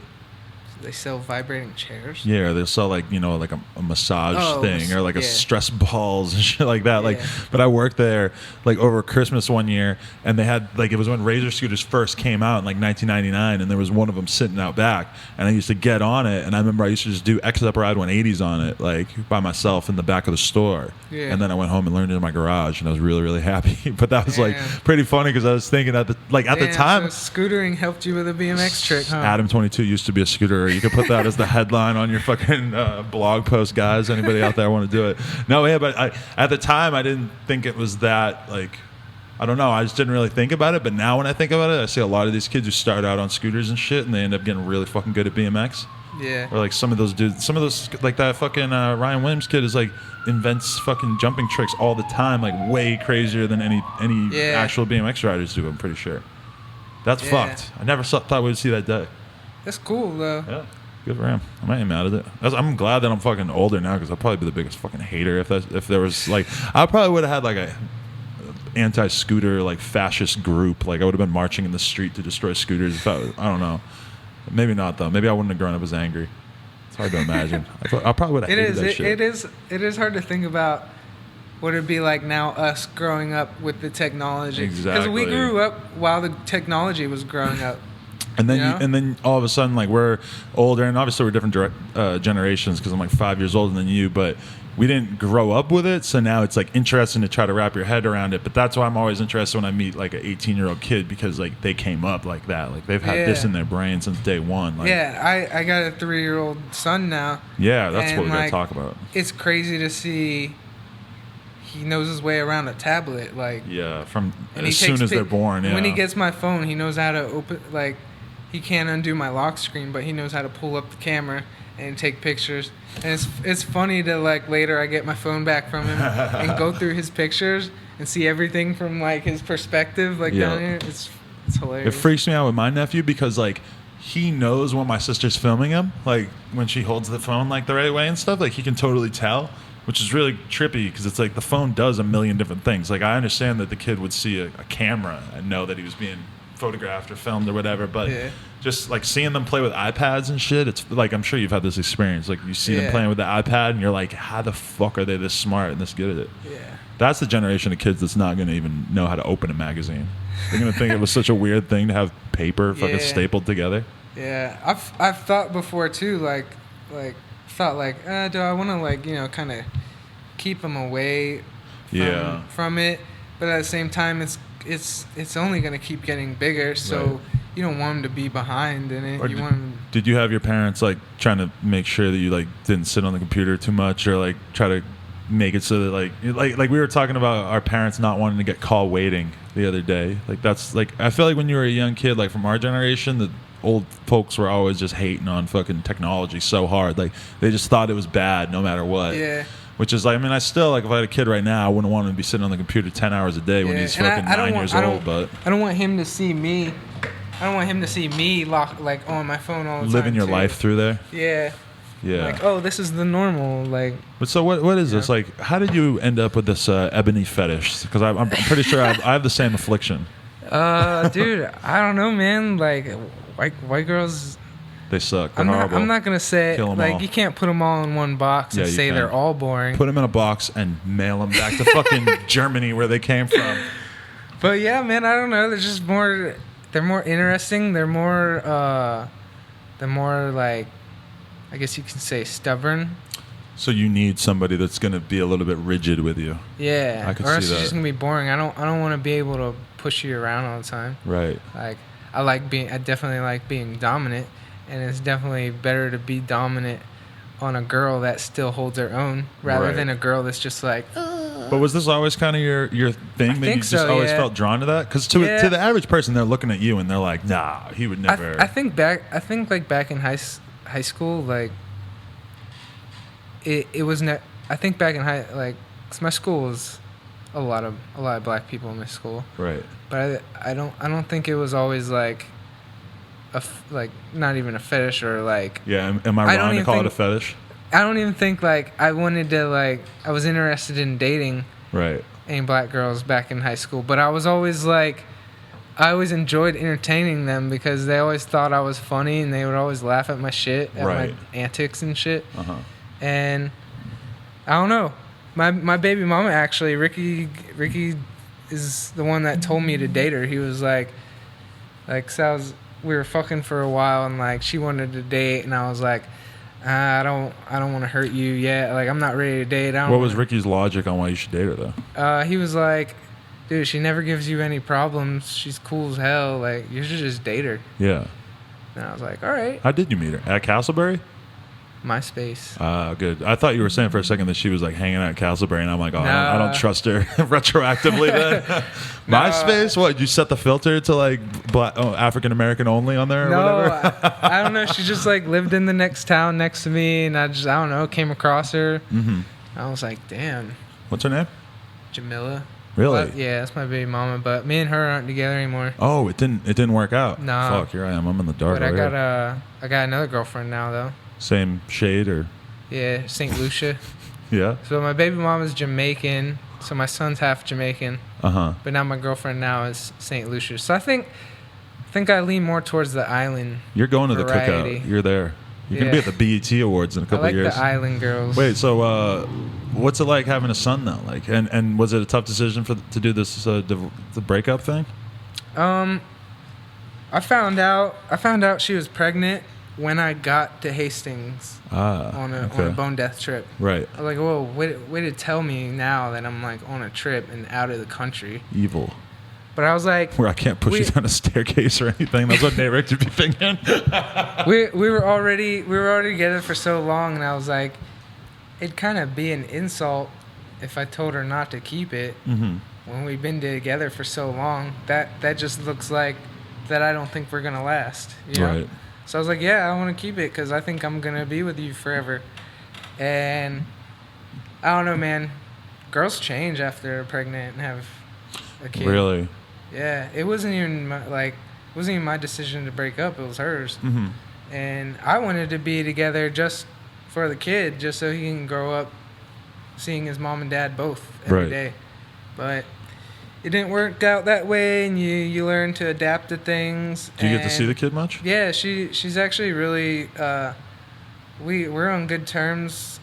B: They sell vibrating chairs?
A: Yeah, they'll sell like, you know, like a massage thing or like a stress balls and shit like that. Like, but I worked there like over Christmas one year, and they had like, it was when Razor scooters first came out in like 1999, and there was one of them sitting out back, and I used to get on it, and I remember I used to just do X Up Ride 180s on it, like by myself in the back of the store. Yeah. And then I went home and learned it in my garage, and I was really, really happy. But that was like pretty funny because I was thinking at the time.
B: So scootering helped you with a BMX trick, huh?
A: Adam 22 used to be a scooter. You could put that as the headline on your fucking blog post, guys. Anybody out there want to do it? No, yeah, but at the time I didn't think it was that, like, I don't know. I just didn't really think about it. But now when I think about it, I see a lot of these kids who start out on scooters and shit, and they end up getting really fucking good at BMX.
B: Yeah.
A: Or like some of those dudes, like that fucking Ryan Williams kid is like invents fucking jumping tricks all the time, like way crazier than any actual BMX riders do. I'm pretty sure. That's fucked. I never thought we'd see that day.
B: That's cool though.
A: Yeah. Good for him. I ain't mad at it. I'm glad that I'm fucking older now because I'd probably be the biggest fucking hater if there was like I probably would have had like a anti-scooter like fascist group. Like I would have been marching in the street to destroy scooters. If I don't know. Maybe not though. Maybe I wouldn't have grown up as angry. It's hard to imagine. I probably would have hated that shit.
B: It is hard to think about what it'd be like now us growing up with the technology.
A: Exactly.
B: Because we grew up while the technology was growing up.
A: And then and then all of a sudden, like we're older, and obviously we're different generations because I'm like 5 years older than you, but we didn't grow up with it. So now it's like interesting to try to wrap your head around it. But that's why I'm always interested when I meet like an 18-year-old kid because like they came up like that, like they've had this in their brain since day one. Like,
B: I got a 3-year-old son now.
A: Yeah, that's what we gotta talk about.
B: It's crazy to see. He knows his way around a tablet, like
A: from as soon as they're born. Yeah.
B: When he gets my phone, he knows how to open like. He can't undo my lock screen, but he knows how to pull up the camera and take pictures. And it's funny to like later I get my phone back from him and go through his pictures and see everything from like his perspective, like down here. It's hilarious.
A: It freaks me out with my nephew because like he knows when my sister's filming him, like when she holds the phone like the right way and stuff. Like he can totally tell, which is really trippy because it's like the phone does a million different things. Like I understand that the kid would see a camera and know that he was being photographed or filmed or whatever, but just like seeing them play with iPads and shit, it's like I'm sure you've had this experience. Like you see them playing with the iPad and you're like, how the fuck are they this smart and this good at it? Yeah. That's the generation of kids that's not going to even know how to open a magazine. They're going to think it was such a weird thing to have paper fucking stapled together.
B: Yeah. I've thought before too, do I want to like, kind of keep them away from it, but at the same time it's only going to keep getting bigger, so you don't want them to be behind in it.
A: Did you have your parents like trying to make sure that you like didn't sit on the computer too much or like try to make it so that like we were talking about our parents not wanting to get call waiting the other day? Like that's like I feel like when you were a young kid, like from our generation, the old folks were always just hating on fucking technology so hard. Like they just thought it was bad no matter what. Yeah. Which is like, I mean, I still, like, if I had a kid right now, I wouldn't want him to be sitting on the computer 10 hours a day when he's fucking 9 years old. But
B: I don't want him to see me. I don't want him to see me like on my phone all the time.
A: Living your life through there.
B: Yeah.
A: Yeah.
B: Like, oh, this is the normal. Like.
A: But so what is this? Like, how did you end up with this ebony fetish? Because I'm pretty sure I have the same affliction.
B: Dude, I don't know, man. Like, white girls.
A: They suck. They're horrible.
B: I'm not going to say, like,
A: all.
B: You can't put them all in one box and say they're all boring.
A: Put them in a box and mail them back to fucking Germany where they came from.
B: But yeah, man, I don't know. They're more interesting. They're more like, I guess you can say stubborn.
A: So you need somebody that's going to be a little bit rigid with you.
B: Yeah.
A: I could
B: or else
A: see that.
B: It's just going to be boring. I don't want to be able to push you around all the time.
A: Right.
B: Like, I definitely like being dominant. And it's definitely better to be dominant on a girl that still holds her own rather than a girl that's just like.
A: But was this always kind of your thing?
B: I think
A: you just always felt drawn to that? Because to the average person, they're looking at you and they're like, nah, he would never.
B: I think back in high school, like it was not. I think back in cause my school was a lot of black people in my school.
A: Right.
B: But I don't think it was always like. Not even a fetish or like.
A: Yeah, am I wrong to call it a fetish?
B: I don't even think like I wanted to like I was interested in dating any black girls back in high school, but I was always like I always enjoyed entertaining them because they always thought I was funny and they would always laugh at my shit, at my antics and shit. And I don't know, my baby mama actually, Ricky is the one that told me to date her. He was like so we were fucking for a while and like she wanted to date and I was like, I don't want to hurt you yet. Like I'm not ready to date.
A: What was Ricky's logic on why you should date her though?
B: He was like, dude, she never gives you any problems. She's cool as hell. Like you should just date her.
A: Yeah.
B: And I was like, all right.
A: How did you meet her? At Castleberry?
B: MySpace.
A: Good. I thought you were saying for a second that she was like hanging out at Castleberry, and I'm like, I don't trust her retroactively. Then MySpace, what? You set the filter to like African American only on there? Or whatever?
B: I don't know. She just like lived in the next town next to me, and I don't know, came across her. I was like, damn.
A: What's her name?
B: Jamila.
A: Really?
B: Well, yeah, that's my baby mama. But me and her aren't together anymore.
A: Oh, it didn't work out.
B: No.
A: Fuck, here I am. I'm in the dark.
B: But I got another girlfriend now though.
A: Same shade or?
B: Yeah, St. Lucia.
A: Yeah.
B: So my baby mama's Jamaican. So my son's half Jamaican. But now my girlfriend now is St. Lucia. So I think I lean more towards the island.
A: You're going to
B: variety.
A: the cookout. You're there. You're gonna be at the BET Awards in a couple
B: of years.
A: I like
B: the island girls.
A: Wait, so what's it like having a son though? Like, and was it a tough decision to do this the breakup thing?
B: I found out she was pregnant when I got to Hastings on a bone death trip.
A: Right.
B: I was like, whoa, way to tell me now that I'm like on a trip and out of the country.
A: Evil.
B: But I was like,
A: where I can't push you down a staircase or anything. That's what Nate should be thinking.
B: we were already together for so long, and I was like, it'd kind of be an insult if I told her not to keep it when we've been together for so long. That just looks like that I don't think we're gonna last. You know? Right. So I was like, yeah, I want to keep it because I think I'm gonna be with you forever. And I don't know, man. Girls change after they're pregnant and have a kid.
A: Really?
B: Yeah, it wasn't even my decision to break up. It was hers, and I wanted to be together just for the kid, just so he can grow up seeing his mom and dad both every day. But it didn't work out that way, and you learn to adapt to things.
A: Do you get to see the kid much?
B: Yeah, she's actually really. We're on good terms.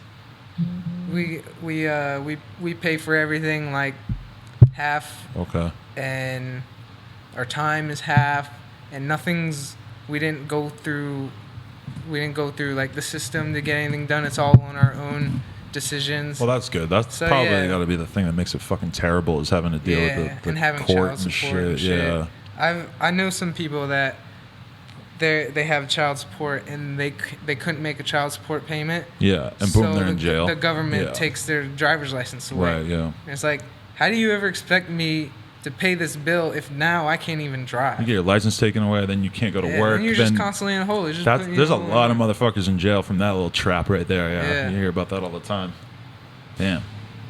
B: We pay for everything like half.
A: Okay.
B: And our time is half, and we didn't go through like the system to get anything done. It's all on our own decisions.
A: Well, that's good. That's probably got to be the thing that makes it fucking terrible, is having to deal with the
B: and having
A: court
B: child support
A: and shit. Yeah.
B: I know some people that they have child support and they couldn't make a child support payment.
A: Yeah, and boom, they're in jail.
B: The government takes their driver's license away.
A: Right. Yeah.
B: And it's like, how do you ever expect me to pay this bill if now I can't even drive?
A: You get your license taken away, then you can't go to work.
B: And you're just constantly in a hole. There's
A: a lot of motherfuckers in jail from that little trap right there. Yeah. You hear about that all the time. Damn,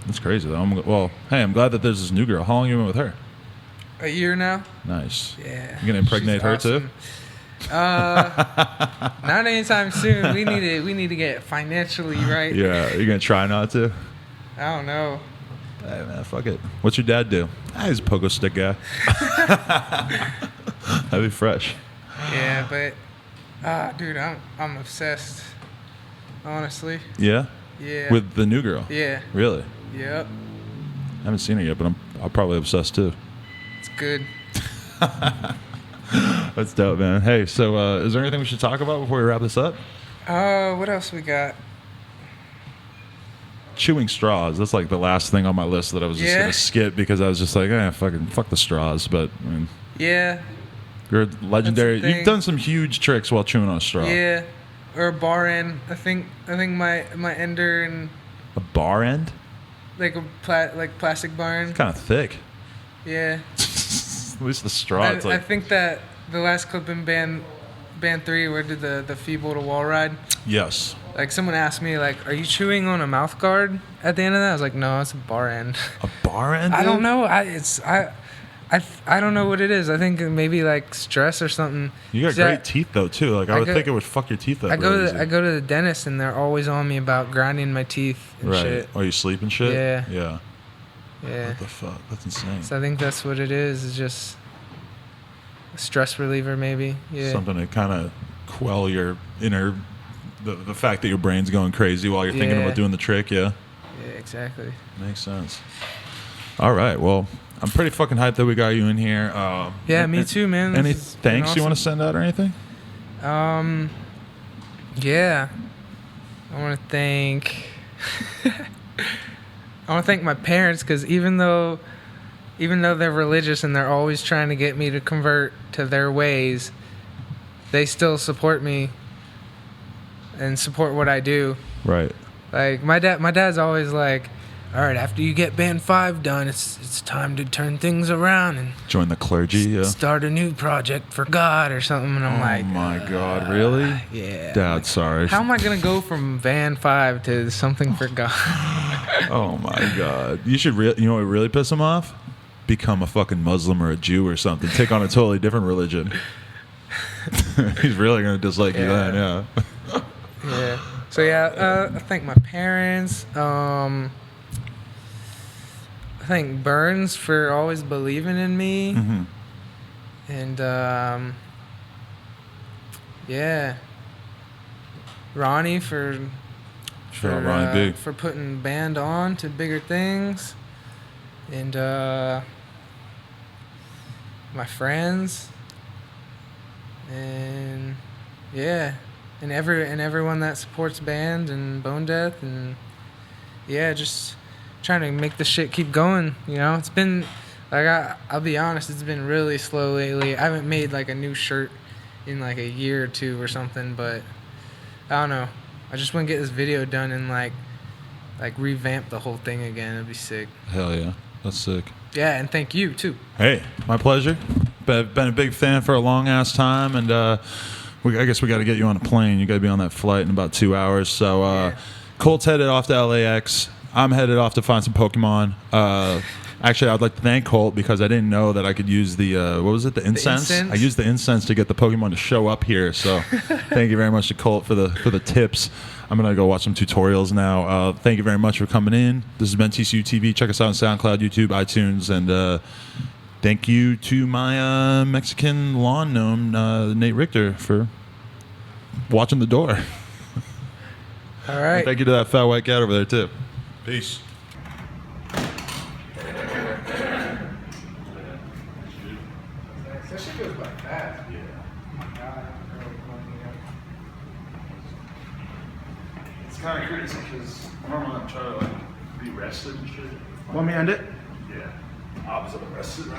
A: that's crazy though. Hey, I'm glad that there's this new girl. How long have you been with her?
B: A year now.
A: Nice.
B: Yeah.
A: You gonna impregnate her too?
B: Not anytime soon. We need to get financially right.
A: Yeah. You're gonna try not to?
B: I don't know.
A: Hey man, fuck it. What's your dad do? He's a pogo stick guy. That'd be fresh.
B: Yeah, but dude, I'm obsessed. Honestly.
A: Yeah?
B: Yeah.
A: With the new girl?
B: Yeah.
A: Really?
B: Yep.
A: I haven't seen her yet, but I'm probably obsessed too.
B: It's good.
A: That's dope, man. Hey, so is there anything we should talk about before we wrap this up?
B: What else we got?
A: Chewing straws. That's like the last thing on my list that I was just gonna skip because I was just like, fuck the straws. But I mean,
B: yeah,
A: you're legendary. You've done some huge tricks while chewing on a straw.
B: Yeah, or a bar end. I think my ender and
A: a bar end,
B: like a plastic bar end.
A: It's kind of thick.
B: Yeah.
A: At least the straw.
B: I think that the last clip in band 3 where I did the feeble to wall ride.
A: Yes.
B: Like someone asked me, like, "Are you chewing on a mouth guard at the end of that?" I was like, "No, it's a bar end."
A: A bar end?
B: I don't know. I don't know what it is. I think maybe like stress or something.
A: You got great teeth though too. Like I would think it would fuck your teeth up.
B: I go to the dentist and they're always on me about grinding my teeth and shit.
A: Oh, you sleep and shit?
B: Yeah.
A: Yeah.
B: Yeah.
A: What the fuck? That's insane.
B: So I think that's what it is. It's just a stress reliever, maybe. Yeah.
A: Something to kind of quell your inner, the fact that your brain's going crazy while you're thinking about doing the trick. Yeah.
B: Yeah, exactly.
A: Makes sense. All right. Well, I'm pretty fucking hyped that we got you in here.
B: Yeah, me too, man.
A: Any thanks you want to send out or anything?
B: Yeah. I want to thank. I want to thank my parents because even though they're religious and they're always trying to get me to convert to their ways, they still support me and support what I do.
A: Right.
B: Like my dad's always like, "All right, after you get band 5 done, it's time to turn things around and
A: join the clergy,
B: start a new project for God or something." And I'm like,
A: "Oh my God, really?"
B: Yeah.
A: Dad, sorry.
B: How am I gonna go from band 5 to something for God?
A: Oh my God. You should. You know what would really piss him off? become a fucking Muslim or a Jew or something. Take on a totally different religion. He's really gonna dislike you then, yeah.
B: Yeah. So yeah, I thank my parents. I thank Burns for always believing in me.
A: Mm-hmm.
B: And yeah, Ronnie for putting band on to bigger things, and my friends, and yeah, and everyone that supports band and Bone Death, and yeah, just trying to make the shit keep going. You know, it's been like I'll be honest, it's been really slow lately. I haven't made like a new shirt in like a year or two or something, but I don't know. I just want to get this video done and like revamp the whole thing again. It'd be sick.
A: Hell yeah, that's sick.
B: Yeah, and thank you too.
A: Hey, my pleasure. Been a big fan for a long ass time, and I guess we got to get you on a plane. You got to be on that flight in about 2 hours. So Colt's headed off to LAX. I'm headed off to find some Pokemon. Actually, I'd like to thank Colt because I didn't know that I could use the what was it? The incense. I used the incense to get the Pokemon to show up here. So thank you very much to Colt for the tips. I'm gonna go watch some tutorials now. Thank you very much for coming in. This has been TCU TV. Check us out on SoundCloud, YouTube, iTunes, and thank you to my Mexican lawn gnome, Nate Richter, for watching the door.
B: All right.
A: And thank you to that fat white cat over there too. Peace.
B: That shit goes by fast.
A: Yeah.
B: Oh my God.
A: It's kind of crazy because normally I'm trying to like be rested and shit.
C: Want me to end it?
A: Yeah. Opposite of rested.